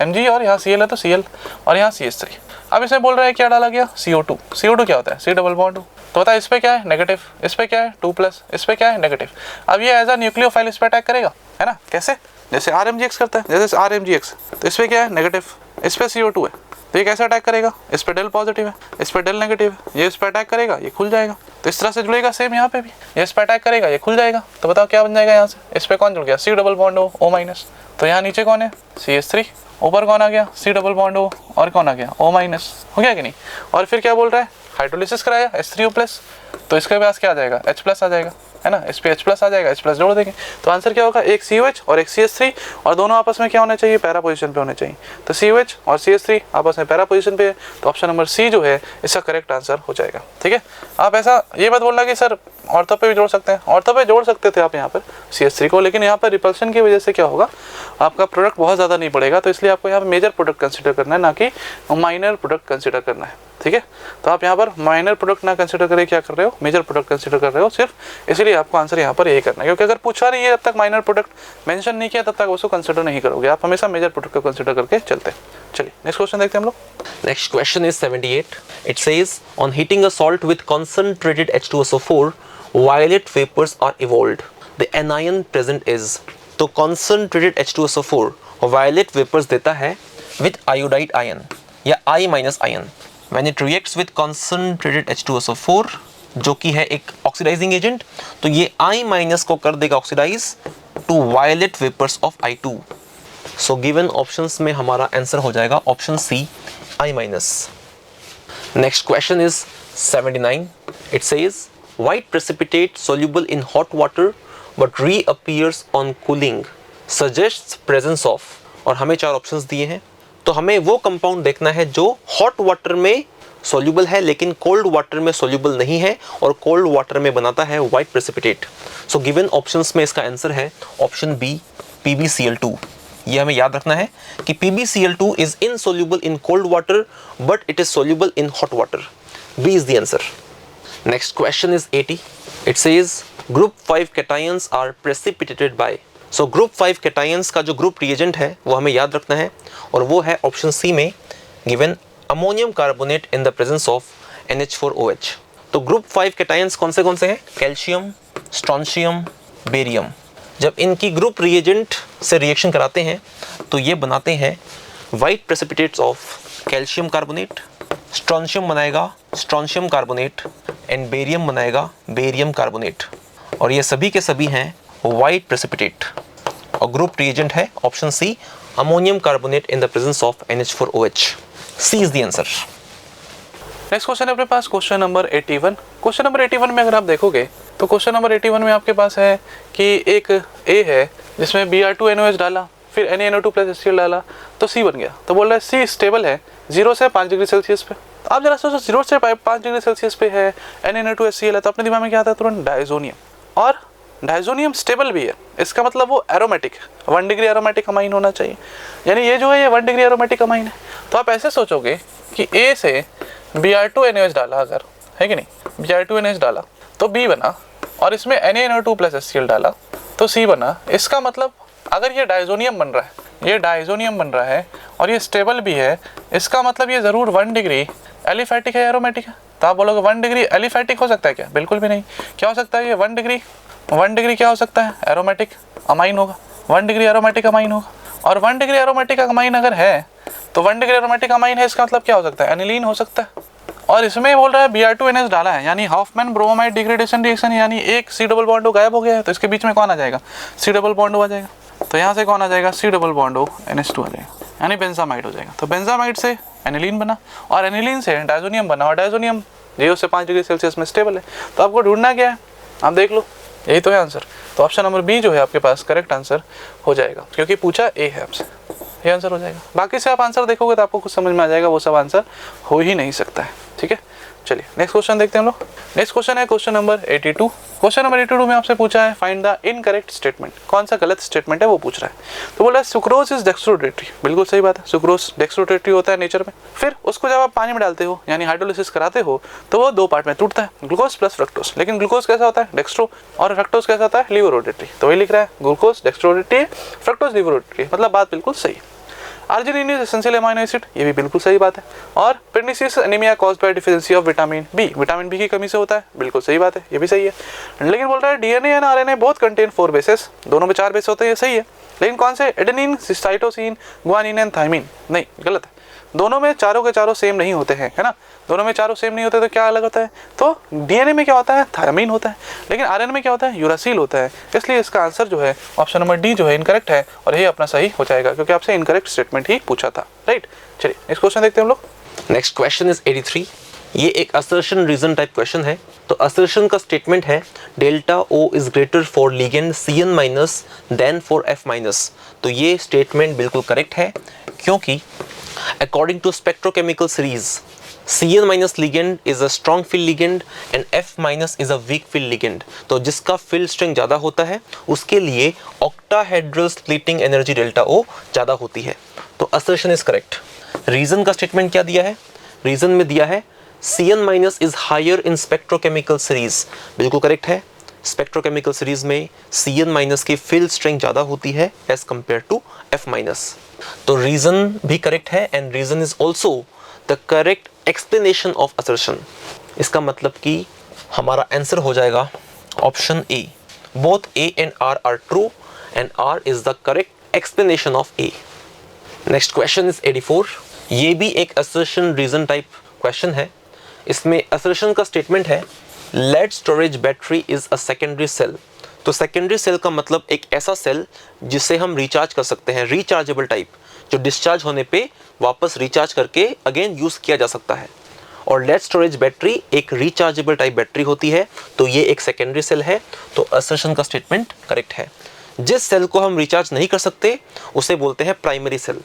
S2: Mg, और यहाँ Cl है तो Cl, और यहाँ CH3। अब इसमें बोल रहा है क्या डाला गया? CO2। CO2 क्या होता है? C डबल बॉन्ड 2, तो बता इस पे क्या है? नेगेटिव, इस पे क्या है? 2 प्लस, इस पे क्या है? नेगेटिव। अब ये एज अ न्यूक्लियोफाइल इस पे अटैक करेगा, है ना, कैसे? जैसे RMGX करता है, जैसे RMGX, तो इस पे क्या है? नेगेटिव, इस पे CO2 है, तो ये कैसे अटैक करेगा? इस पे डेल पॉजिटिव है, इस पे डेल नेगेटिव है, ये इस पे अटैक करेगा, ये खुल जाएगा, तो इस तरह से जुड़ेगा। सेम यहाँ पे भी ये इस पे अटैक करेगा, ये खुल जाएगा। तो बताओ क्या बन जाएगा? यहाँ से इस पे कौन जुड़ गया? C double bond O minus, तो यहाँ नीचे कौन है? CH3, ऊपर कौन आ गया? C डबल बॉन्ड O, और कौन आ गया? O माइनस, हो गया कि नहीं। और फिर क्या बोल रहा है? हाइड्रोलिसिस कराया H3O प्लस, तो इसके पास क्या आ जाएगा? H प्लस आ जाएगा, है ना, इस पे H प्लस आ जाएगा, H प्लस जोड़ देंगे। तो आंसर क्या होगा? एक COH और एक CH3, और दोनों आपस में क्या होने चाहिए? पैरा पोजीशन पे होने चाहिए। तो COH और CH3 आपस में पैरा पोजीशन पे है, तो ऑप्शन नंबर C जो है इसका करेक्ट आंसर हो जाएगा, ठीक है। आप ऐसा ये मत बोलना कि सर ऑर्थो पे भी जोड़ सकते हैं, ऑर्थो पे जोड़ सकते थे आप यहाँ पर CH3 को, लेकिन यहाँ पर रिपल्शन की वजह से क्या होगा? आपका प्रोडक्ट बहुत ज़्यादा नहीं पड़ेगा, तो इसलिए आपको यहाँ पर मेजर प्रोडक्ट कंसिडर करना है, ना कि माइनर प्रोडक्ट कंसिडर करना है, ठीक है। तो आप यहाँ पर माइनर प्रोडक्ट ना कंसिडर करके क्या कर रहे हो? मेजर प्रोडक्ट कंसिडर कर रहे हो सिर्फ, इसलिए आपको आंसर यहाँ पर यही करना है, क्योंकि अगर पूछा नहीं है तब तक माइनर प्रोडक्ट मेंशन नहीं किया तब तक उसको कंसिडर नहीं करोगे, आप हमेशा मेजर प्रोडक्ट को कंसिडर करके चलते हैं। चलिए नेक्स्ट क्वेश्चन देखते हैं हम लोग।
S1: Next question is 78. It says, on heating a salt with concentrated H2SO4, violet vapors are evolved. The anion present is, तो concentrated H2SO4 violet vapors देता है with iodide ion या I minus ion. When it reacts with concentrated H2SO4 जो कि है एक ऑक्सीडाइजिंग एजेंट, तो ये I माइनस को कर देगा oxidise to violet vapours of I2. So given options में हमारा आंसर हो जाएगा option C I minus. Next question is 79. It says white precipitate soluble in hot water but reappears on cooling suggests presence of, और हमें चार ऑप्शंस दिए हैं, तो हमें वो कंपाउंड देखना है जो हॉट वाटर में सॉल्यूबल है लेकिन कोल्ड वाटर में सॉल्यूबल नहीं है और कोल्ड वाटर में बनाता है वाइट प्रेसिपिटेट। सो गिवन ऑप्शंस में इसका आंसर है ऑप्शन बी PbCl2। ये हमें याद रखना है कि PbCl2 is insoluble in cold water but it is soluble in hot water. B is the answer. Next question is 80। It says group 5 cations are precipitated by. So group 5 cations का जो ग्रुप रिएजेंट है वो हमें याद रखना है और वो है ऑप्शन सी में given ammonium carbonate in the presence of NH4OH। तो ग्रुप 5 cations कौन से हैं? Calcium, strontium, barium. जब इनकी ग्रुप रिएजेंट से रिएक्शन कराते हैं तो ये बनाते हैं white precipitates of calcium carbonate, strontium बनाएगा स्ट्रोंशियम कार्बोनेट एंड बेरियम बनाएगा बेरियम कार्बोनेट और ये सभी के सभी हैं वाइट प्रेसिपिटेट और ग्रुप रिएजेंट है option C ammonium carbonate in the presence of NH4OH। C is the answer.
S2: Next question है अपने पास क्वेश्चन नंबर 81। क्वेश्चन नंबर 81 में अगर आप देखोगे तो क्वेश्चन नंबर 81 में आपके पास है कि एक A है जिसमें Br2NOH डाला, फिर NaNO2 + HCl डाला तो C बन गया। तो बोल रहा है C स्टेबल है 0 से 5 डिग्री सेल्सियस पे। आप जरा सोचो 0 से 5 डिग्री सेल्सियस पे है, NaNO2 HCl है, तो अपने दिमाग में क्या आता है तुरंत? डायजोनियम। और डायजोनियम स्टेबल भी है, इसका मतलब वो एरोमेटिक 1 डिग्री एरोमेटिक अमाइन होना चाहिए, यानी ये जो है ये 1 डिग्री एरोमेटिक अमाइन है। तो आप ऐसे सोचोगे कि A से Br2NOH डाला अगर, है कि नहीं, Br2NOH डाला तो B बना और इसमें NaNO2 + HCl डाला तो C बना। इसका मतलब अगर ये डायजोनियम बन रहा है, ये डायजोनियम बन रहा है और ये स्टेबल भी है, इसका मतलब ये ज़रूर 1 डिग्री एलिफैटिक है, एरोमेटिक है। तो आप बोलोगे 1 डिग्री एलिफैटिक हो सकता है क्या? बिल्कुल भी नहीं। क्या हो सकता है ये 1 डिग्री क्या हो सकता है? एरोमेटिक अमाइन होगा, 1 डिग्री एरोमेटिक अमाइन होगा। और 1 डिग्री एरोमेटिक अमाइन अगर है तो 1 डिग्री एरोमेटिक अमाइन है, इसका मतलब क्या हो सकता है? एनिलीन हो सकता है। और इसमें बोल रहा है Br2NH डाला है, यानी हॉफमैन ब्रोमाइड डिग्रेडेशन रिएक्शन, यानी एक C डबल बॉन्ड O गायब हो गया है, तो इसके बीच में कौन आ जाएगा? C डबल बॉन्ड O आ जाएगा। तो यहाँ से कौन आ जाएगा? C double bond O NH2 आ जाएगा, यानी बेंजामाइड हो जाएगा। तो बेंजामाइड से एनिलीन बना और एनिलीन से डायजोनियम बना और डायजोनियम 0 से 5 डिग्री सेल्सियस में स्टेबल है। तो आपको ढूंढना क्या है? आप देख लो, यही तो है आंसर। तो ऑप्शन नंबर बी जो है आपके पास करेक्ट आंसर हो जाएगा, क्योंकि पूछा ए है आपसे, ये आंसर हो जाएगा। बाकी से आप आंसर देखोगे तो आपको कुछ समझ में आ जाएगा, वो सब आंसर हो ही नहीं सकता है। ठीक है, चलिए नेक्स्ट क्वेश्चन देखते हैं हम लोग। नेक्स्ट क्वेश्चन है क्वेश्चन नंबर 82। क्वेश्चन नंबर 82 में आपसे पूछा है फाइंड द इनकरेक्ट स्टेटमेंट, कौन सा गलत स्टेटमेंट है वो पूछ रहा है। तो बोल रहा है सुक्रोज इज डेक्स्ट्रोरेटरी, बिल्कुल सही बात है, सुक्रोज डेक्स्ट्रोरेटरी होता है नेचर में। फिर उसको जब आप पानी में डालते हो यानी हाइड्रोलिसिस कराते हो तो वो 2 पार्ट में टूटता है, ग्लूकोज प्लस फ्रक्टोज। लेकिन ग्लूकोज कैसा होता है? डेक्स्ट्रो, और फ्रक्टोज कैसा होता है? लिवोरोटेटरी। तो वही लिख रहा है ग्लूकोज डेक्स्ट्रोरेटरी, फ्रक्टोज लिवोरोटेटरी, मतलब बात बिल्कुल सही है। Arginine is essential amino acid, ये भी बिल्कुल सही बात है। और pernicious anaemia caused by deficiency of vitamin B, vitamin B की कमी से होता है, बिल्कुल सही बात है, ये भी सही है। लेकिन बोल रहा है DNA and RNA both contain 4 bases, दोनों में 4 बेस होते हैं, ये सही है। लेकिन कौन से? Adenine, cytosine, guanine and thymine, नहीं, गलत है। दोनों में चारों के चारों सेम नहीं होते हैं, है ना, दोनों में चारों सेम नहीं होते तो क्या अलग होता है? तो डीएनए में क्या होता है? थायमिन होता है, लेकिन आरएनए में क्या होता है? यूरासिल होता है। इसलिए इसका आंसर जो है ऑप्शन नंबर डी जो है इनकरेक्ट है और ये अपना सही हो जाएगा, क्योंकि आपसे इनकरेक्ट स्टेटमेंट ही पूछा था, राइट। चलिए नेक्स्ट क्वेश्चन देखते हैं हम लोग।
S1: Next question is 83। ये एक असर्शन रीजन टाइप क्वेश्चन है। तो असर्शन का स्टेटमेंट है delta O is greater for ligand Cn- than for F-। तो ये स्टेटमेंट बिल्कुल करेक्ट है, क्योंकि according to spectrochemical series Cn- ligand is a strong field ligand and F- is a weak field ligand। तो जिसका field strength ज़्यादा होता है उसके लिए octahedral splitting energy delta O ज़्यादा होती है। तो assertion is correct। रीज़न का स्टेटमेंट क्या दिया है? रीज़न में दिया है Cn- is higher in spectrochemical series, बिल्कुल करेक्ट है। स्पेक्ट्रोकेमिकल सीरीज में Cn- की फील्ड स्ट्रेंथ ज़्यादा होती है एज कम्पेयर टू F-। तो रीज़न भी करेक्ट है and reason is also the correct explanation of assertion. इसका मतलब कि हमारा आंसर हो जाएगा option A, both A and R are true and R is the correct explanation of A। Next question is 84। ये भी एक असर्शन रीज़न टाइप क्वेश्चन है। इसमें असर्शन का स्टेटमेंट है lead storage battery is a secondary cell. तो सेकेंडरी सेल का मतलब एक ऐसा सेल जिसे हम रिचार्ज कर सकते हैं, रिचार्जेबल टाइप, जो डिस्चार्ज होने पे वापस रिचार्ज करके अगेन यूज़ किया जा सकता है। और लेड स्टोरेज बैटरी एक रिचार्जेबल टाइप बैटरी होती है, तो ये एक सेकेंडरी सेल है। तो असर्शन का स्टेटमेंट करेक्ट है। जिस सेल को हम रिचार्ज नहीं कर सकते उसे बोलते हैं प्राइमरी सेल।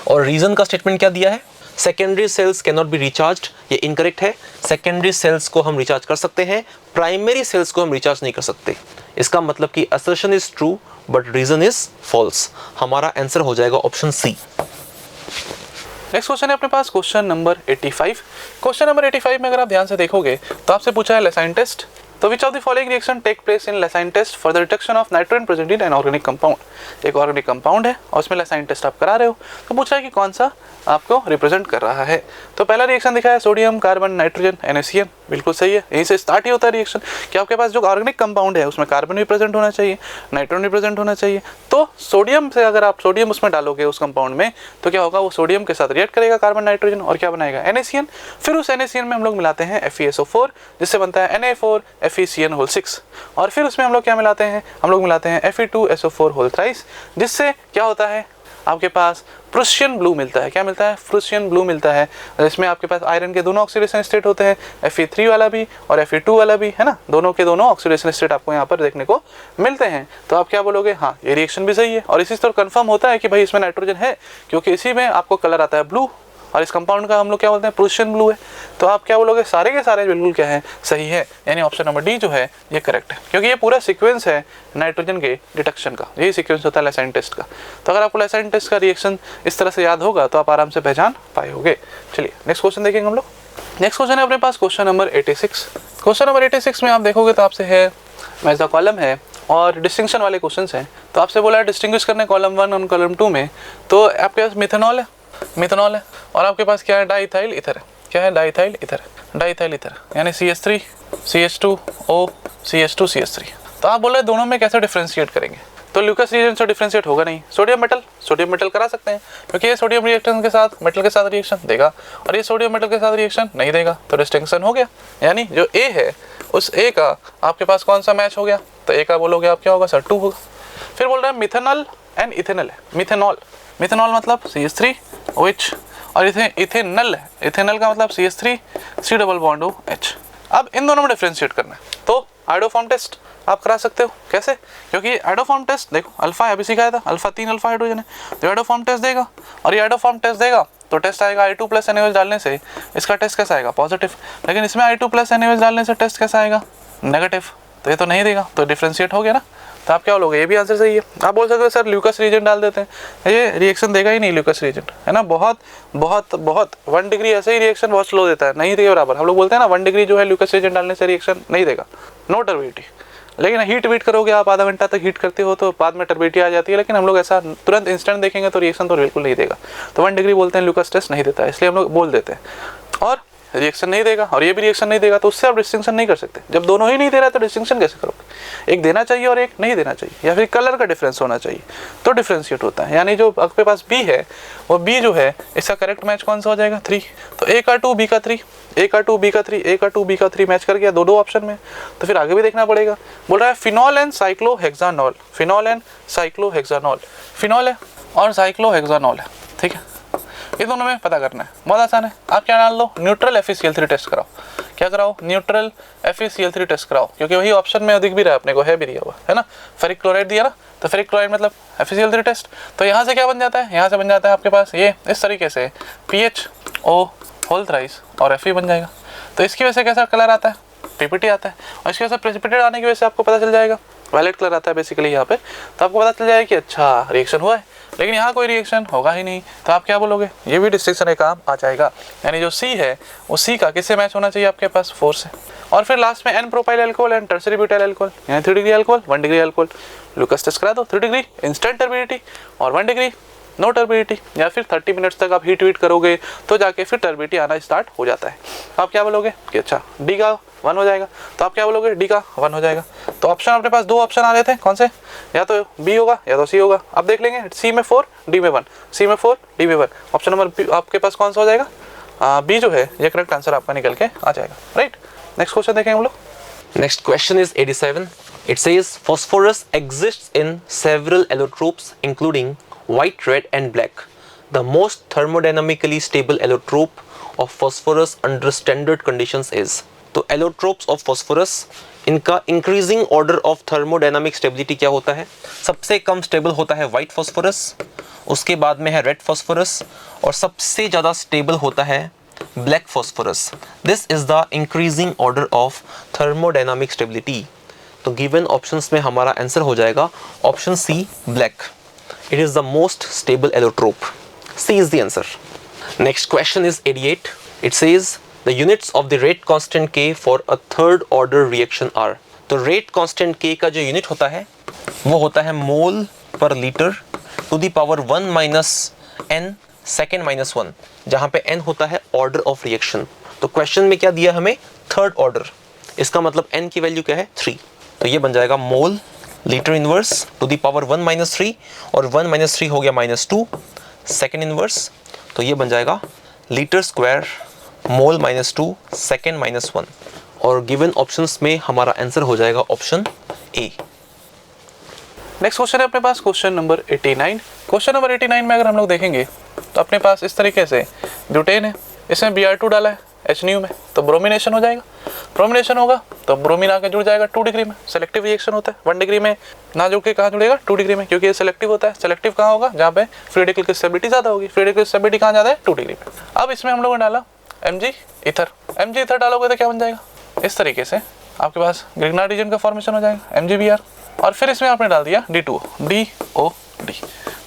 S1: और रीज़न का स्टेटमेंट क्या दिया है? Secondary cells can not B recharged, ये इनकरेक्ट है। सेकेंडरी सेल्स को हम रिचार्ज कर सकते हैं, प्राइमरी सेल्स को हम रिचार्ज नहीं कर सकते। इसका मतलब कि assertion is true but reason is false. हमारा आंसर हो जाएगा ऑप्शन सी।
S2: नेक्स्ट क्वेश्चन है अपने पास क्वेश्चन नंबर 85। क्वेश्चन नंबर 85 में अगर आप ध्यान से देखोगे तो आपसे पूछा है लेसाइन टेस्ट। तो which of the following reaction take place in Lassaigne test for the detection of nitrogen present in an organic compound. एक ऑर्गेनिक कंपाउंड है और उसमें लेसाइन टेस्ट आप करा रहे हो, तो पूछा है कि कौन सा आपको रिप्रेजेंट कर रहा है। तो पहला रिएक्शन दिखा है सोडियम कार्बन नाइट्रोजन NaCN, बिल्कुल सही है, यहीं से स्टार्ट ही होता है रिएक्शन कि आपके पास जो ऑर्गेनिक कंपाउंड है उसमें कार्बन भी प्रेजेंट होना चाहिए, नाइट्रोजन भी प्रेजेंट होना चाहिए। तो सोडियम से अगर आप सोडियम उसमें डालोगे उस कंपाउंड में तो क्या होगा, वो सोडियम के साथ रिएक्ट करेगा कार्बन नाइट्रोजन और क्या बनाएगा NaCN। फिर उस NaCN में हम लोग मिलाते हैं FeSO4 जिससे बनता है Na4 FeCN6 और फिर उसमें हम लोग क्या मिलाते हैं, हम लोग मिलाते हैं Fe2SO4 होल थ्राइस जिससे क्या होता है आपके पास प्रूशियन ब्लू मिलता है। क्या मिलता है, प्रूशियन ब्लू मिलता है। इसमें आपके पास आयरन के दोनों ऑक्सीडेशन स्टेट होते हैं, Fe3 वाला भी और Fe2 वाला भी, है ना, दोनों के दोनों ऑक्सीडेशन स्टेट आपको यहाँ पर देखने को मिलते हैं। तो आप क्या बोलोगे, हाँ ये रिएक्शन भी सही है और इसी तरह कंफर्म होता है कि भाई इसमें नाइट्रोजन है क्योंकि इसी में आपको कलर आता है ब्लू और इस कंपाउंड का हम लोग क्या बोलते हैं, प्रूशियन ब्लू है। तो आप क्या बोलोगे, सारे के सारे बिल्कुल क्या है, सही है, यानी ऑप्शन नंबर डी जो है ये करेक्ट है क्योंकि ये पूरा सीक्वेंस है नाइट्रोजन के डिटेक्शन का, यही सीक्वेंस होता है लेसाइन टेस्ट का। तो अगर आपको लेसाइन टेस्ट का रिएक्शन इस तरह से याद होगा तो आप आराम से पहचान पाओगे। चलिए नेक्स्ट क्वेश्चन देखेंगे हम लोग। नेक्स्ट क्वेश्चन है अपने पास क्वेश्चन नंबर 86। क्वेश्चन नंबर 86 में आप देखोगे तो आपसे है मैच द कॉलम है और डिस्टिंक्शन वाले क्वेश्चन हैं। तो आपसे बोला है डिस्टिंग्विश करने कॉलम 1 और कॉलम 2 में। तो आपके पास मिथेनॉल है और आपके पास क्या है, डाइथाइल ईथर है। क्या है, डाइथाइल ईथर यानी CH3 CH2O CH2 CH3। तो आप बोल रहे दोनों में कैसे डिफ्रेंशिएट करेंगे, तो ल्यूकस रिएजेंट से डिफ्रेंशिएट होगा नहीं। सोडियम मेटल करा सकते हैं क्योंकि ये सोडियम रिएक्शन के साथ मेटल के साथ रिएक्शन देगा और ये सोडियम मेटल के साथ रिएक्शन नहीं देगा, तो डिस्टिंक्शन हो गया। यानी जो A है उस A का आपके पास कौन सा मैच हो गया, तो A का बोलोगे आप क्या होगा सर 2 होगा। फिर बोल रहे हैं मिथेनॉल एंड इथेनॉल है। मिथेनॉल मतलब CH3OH और इथेनॉल है, इथेनॉल का मतलब CH3 C++OH। अब इन दोनों में डिफरेंशिएट करना है तो आइडोफॉर्म टेस्ट आप करा सकते हो। कैसे, क्योंकि आइडोफॉर्म टेस्ट देखो अल्फा अभी सिखाया था, अल्फा 3 अल्फा हाइड्रोजन है तो आइडोफॉर्म टेस्ट देगा और ये आइडोफॉर्म टेस्ट देगा तो टेस्ट आएगा I2+ NaOH डालने से इसका टेस्ट कैसा आएगा, पॉजिटिव। लेकिन इसमें I2+ NaOH डालने से टेस्ट कैसा आएगा, नेगेटिव, तो ये तो नहीं देगा, तो डिफरेंशिएट हो गया ना। तो आप क्या बोलोगे, ये भी आंसर सही है। आप बोल सकते हो सर ल्यूकस रिएजेंट डाल देते हैं, ये रिएक्शन देगा ही नहीं ल्यूकस रिएजेंट, है ना, बहुत 1 डिग्री ऐसे ही रिएक्शन बहुत स्लो देता है, नहीं देगा बराबर। हम लोग बोलते हैं ना 1 डिग्री जो है ल्यूकस रिएजेंट डालने से रिएक्शन नहीं देगा, नो टर्बिडिटी। लेकिन हीट वीट करोगे आप, आधा घंटा तक हीट करते हो तो बाद में टर्बिडिटी आ जाती है, लेकिन हम लोग ऐसा तुरंत इंस्टेंट देखेंगे तो रिएक्शन तो बिल्कुल नहीं देगा। तो 1 डिग्री बोलते हैं ल्यूकस टेस्ट नहीं देता है, इसलिए हम लोग बोल देते हैं। और रिएक्शन नहीं देगा और ये भी रिएक्शन नहीं देगा तो उससे आप डिस्टिंक्शन नहीं कर सकते। जब दोनों ही नहीं दे रहा है तो डिस्टिंक्शन कैसे करोगे, एक देना चाहिए और एक नहीं देना चाहिए, या फिर कलर का डिफरेंस होना चाहिए तो डिफरेंशिएट होता है। यानी जो आपके पास बी है वो बी जो है इसका करेक्ट मैच कौन सा हो जाएगा, 3। तो ए का 2 बी का 3, ए का 2 बी का 3, ए का 2 बी का 3 मैच कर गया दो ऑप्शन में। तो फिर आगे भी देखना पड़ेगा। बोल रहा है phenol and cyclohexanol, phenol and cyclohexanol, phenol है और साइक्लोहेक्सानॉल है, ठीक है। ये दोनों में पता करना है, बहुत आसान है। आप क्या डाल दो, न्यूट्रल FeCl3 टेस्ट कराओ। क्या कराओ, न्यूट्रल FeCl3 टेस्ट कराओ, क्योंकि वही ऑप्शन में दिख भी रहा है अपने को, है भी दिया हुआ है ना, फेरिक क्लोराइड दिया ना, तो फेरिक क्लोराइड मतलब FeCl3 टेस्ट। तो यहाँ से क्या बन जाता है, यहाँ से बन जाता है आपके पास ये इस तरीके से PHO होल थ्राइस और Fe बन जाएगा। तो इसकी वजह से कैसा कलर आता है, PPT आता है, और इसकी वजह से प्रेसिपिटेट आने की वजह से आपको पता चल जाएगा, वायलेट कलर आता है बेसिकली यहाँ पे। तो आपको पता चल जाएगा कि अच्छा रिएक्शन हुआ है, लेकिन यहाँ कोई रिएक्शन होगा ही नहीं। तो आप क्या बोलोगे, ये भी डिस्टिंक्शन का काम आ जाएगा। यानी जो C है वो C का किससे मैच होना चाहिए आपके पास, 4 से। और फिर लास्ट में N propyl alcohol and tertiary butyl alcohol, यानी 3 degree alcohol 1 degree alcohol. Lucas test करा दो, 3 डिग्री इंस्टेंट टर्बिडिटी और 1 डिग्री नो टर्बिडिटी, या फिर 30 मिनट्स तक आप हीट वीट करोगे तो जाके फिर टर्बिडिटी आना स्टार्ट हो जाता है। आप क्या बोलोगे कि अच्छा डी का 1 हो जाएगा, तो आप क्या बोलोगे डी का 1 हो जाएगा। तो ऑप्शन अपने पास 2 ऑप्शन आ रहे थे, कौन से, या तो बी होगा या तो सी होगा। अब देख लेंगे, सी में 4 डी में 1, सी में 4 डी में 1, ऑप्शन नंबर आपके पास कौन सा हो जाएगा, बी जो है ये करेक्ट आंसर आपका निकल के आ जाएगा, राइट। नेक्स्ट क्वेश्चन देखेंगे हम लोग।
S1: Next question is 87. It says phosphorus exists in several allotropes including white, red and black. The most thermodynamically stable allotrope of phosphorus under standard conditions is. तो allotropes of phosphorus, इनका increasing order of thermodynamic stability क्या होता है, सबसे कम स्टेबल होता है white phosphorus उसके बाद में है रेड फॉस्फोरस, और सबसे ज़्यादा स्टेबल होता है black phosphorus. This is the increasing order of thermodynamic stability. तो गिवन ऑप्शंस में हमारा आंसर हो जाएगा option C, black. It is the most stable allotrope. C is the answer. Next question is 88. It says the units of the rate constant k for a third order reaction are. तो रेट कांस्टेंट के का जो यूनिट होता है वो होता है मोल पर litre to the power 1 minus n second minus 1, जहाँ पे n होता है ऑर्डर ऑफ रिएक्शन। तो क्वेश्चन में क्या दिया हमें, थर्ड ऑर्डर, इसका मतलब n की वैल्यू क्या है 3। तो ये बन जाएगा mole litre inverse two the power 1 minus 3, और 1 माइनस 3 हो गया -2 सेकेंड इनवर्स। तो ये बन जाएगा लीटर स्क्वायर मोल -2 सेकेंड -1, और गिवन ऑप्शंस में हमारा आंसर हो जाएगा ऑप्शन ए।
S2: नेक्स्ट क्वेश्चन है अपने पास क्वेश्चन नंबर 89। क्वेश्चन नंबर 89 में अगर हम लोग देखेंगे तो अपने पास इस तरीके से ब्यूटेन है, इसमें Br2 डाला है HNu में, तो ब्रोमिनेशन हो जाएगा। ब्रोमिनेशन होगा तो ब्रोमीन आके जुड़ जाएगा 2 डिग्री में। सेलेक्टिव रिएक्शन होता है, 1 डिग्री में ना जुड़ के कहाँ जुड़ेगा, 2 डिग्री में, क्योंकि ये सेलेक्टिव होता है। सेलेक्टिव कहाँ होगा, जहाँ पे फ्री रेडिकल की स्टेबिलिटी ज़्यादा होगी। फ्री रेडिकल की स्टेबिलिटी कहाँ ज़्यादा है, 2 डिग्री में। अब इसमें हम लोगों ने डाला Mg ईथर। Mg ईथर डालोगे तो क्या बन जाएगा, इस तरीके से आपके पास ग्रिग्नार्ड रीजन का फॉर्मेशन हो जाएगा MgBr, और फिर इसमें आपने डाल दिया D2O, DOD।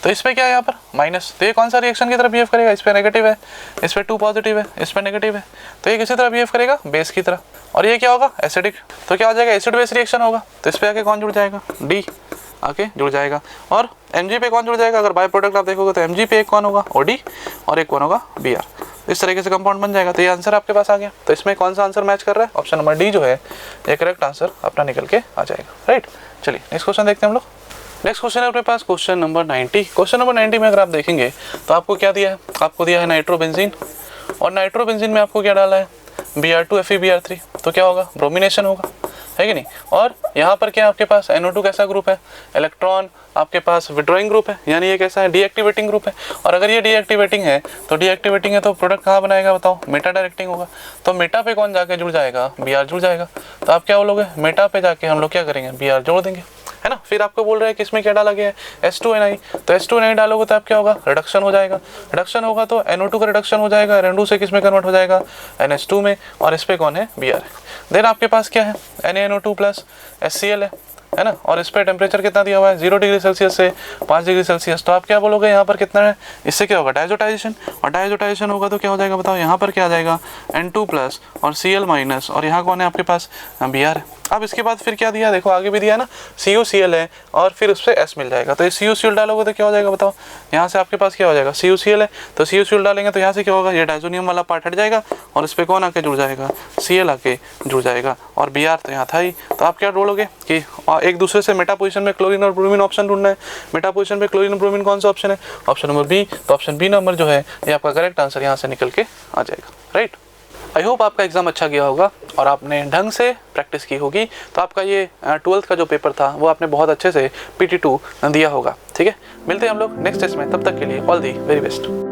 S2: तो इस पे क्या है यहाँ पर माइनस, तो ये कौन सा रिएक्शन की तरह बिहेव करेगा, इस पे नेगेटिव है, इस पे 2 पॉजिटिव है, इस पे नेगेटिव है, तो ये किसी तरह बिहेव करेगा, बेस की तरह। और ये क्या होगा, एसिडिक, तो क्या हो जाएगा, एसिड बेस रिएक्शन होगा। तो इस पे आके कौन जुड़ जाएगा, D आके जुड़ जाएगा, और Mg पे कौन जुड़ जाएगा, अगर बाय प्रोडक्ट आप देखोगे तो Mg पे एक कौन होगा, OD, और एक कौन होगा, Br। इस तरीके से कंपाउंड बन जाएगा। तो ये आंसर आपके पास आ गया। तो इसमें कौन सा आंसर मैच कर रहा है, ऑप्शन नंबर डी जो है ये करेक्ट आंसर अपना निकल के आ जाएगा, राइट। चलिए नेक्स्ट क्वेश्चन देखते हैं हम लोग। नेक्स्ट क्वेश्चन है अपने पास क्वेश्चन नंबर 90। क्वेश्चन नंबर 90 में अगर आप देखेंगे तो आपको क्या दिया है, आपको दिया है नाइट्रोबेंजीन, और नाइट्रोबेंजीन में आपको क्या डाला है, Br2 FeBr3। तो क्या होगा, ब्रोमिनेशन होगा, है कि नहीं। और यहाँ पर क्या आपके पास NO2 कैसा ग्रुप है, इलेक्ट्रॉन आपके पास विड्रॉइंग ग्रुप है, यानी ये कैसा है, डीएक्टिवेटिंग ग्रुप है। और अगर ये डीएक्टिवेटिंग है तो डीएक्टिवेटिंग है तो प्रोडक्ट कहाँ बनाएगा बताओ, मेटा डायरेक्टिंग होगा। तो मेटा पे कौन जाके जुड़ जाएगा, Br जुड़ जाएगा। तो आप क्या बोलोगे, मेटा पे जाके हम लोग क्या करेंगे, Br जोड़ देंगे, है ना। फिर आपको बोल रहे हैं कि इसमें क्या डाला गया है, H2Ni। तो H2Ni डालोगे तो आप क्या होगा, रिडक्शन हो जाएगा। रिडक्शन होगा तो NO2 का रिडक्शन हो जाएगा, NO2 से किस में कन्वर्ट हो जाएगा, NH2 में, और इस पे कौन है, Br है। देन आपके पास क्या है, NaNO2 प्लस HCl है ना। और इस पे टेम्परेचर कितना दिया हुआ है, 0 डिग्री सेल्सियस से 5 डिग्री सेल्सियस। तो आप क्या बोलोगे, यहाँ पर कितना है, इससे क्या होगा, डायजोटाइजेशन। और डायजोटाइजेशन होगा तो क्या हो जाएगा बताओ, यहाँ पर क्या आ जाएगा, N2 प्लस और Cl माइनस, और यहाँ कौन है आपके पास, Br है। अब इसके बाद फिर क्या दिया, देखो आगे भी दिया है ना, CuCl है, और फिर उससे S मिल जाएगा। तो ये CuCl डालोगे तो क्या हो जाएगा बताओ, यहाँ से आपके पास क्या हो जाएगा, CuCl है, तो CuCl डालेंगे तो यहाँ से क्या होगा, ये डायजोनियम वाला पार्ट हट जाएगा, और इस पर कौन आके जुड़ जाएगा, Cl आके जुड़ जाएगा, और Br तो यहाँ था ही। तो आप क्या बोलोगे कि एक दूसरे से मेटा पोजीशन में क्लोरीन और ब्रोमीन ऑप्शन ढूंढना है। मेटा पोजीशन पे क्लोरीन और ब्रोमीन कौन सा ऑप्शन है, ऑप्शन नंबर बी। तो ऑप्शन बी नंबर जो है ये आपका करेक्ट आंसर यहाँ से निकल के आ जाएगा, राइट। आई होप आपका एग्जाम अच्छा गया होगा और आपने ढंग से प्रैक्टिस की होगी। तो आपका ये 12th का जो पेपर था वो आपने बहुत अच्छे से PT2 दिया होगा, ठीक है। मिलते हैं हम लोग नेक्स्ट टेस्ट में, तब तक के लिए ऑल दी वेरी बेस्ट।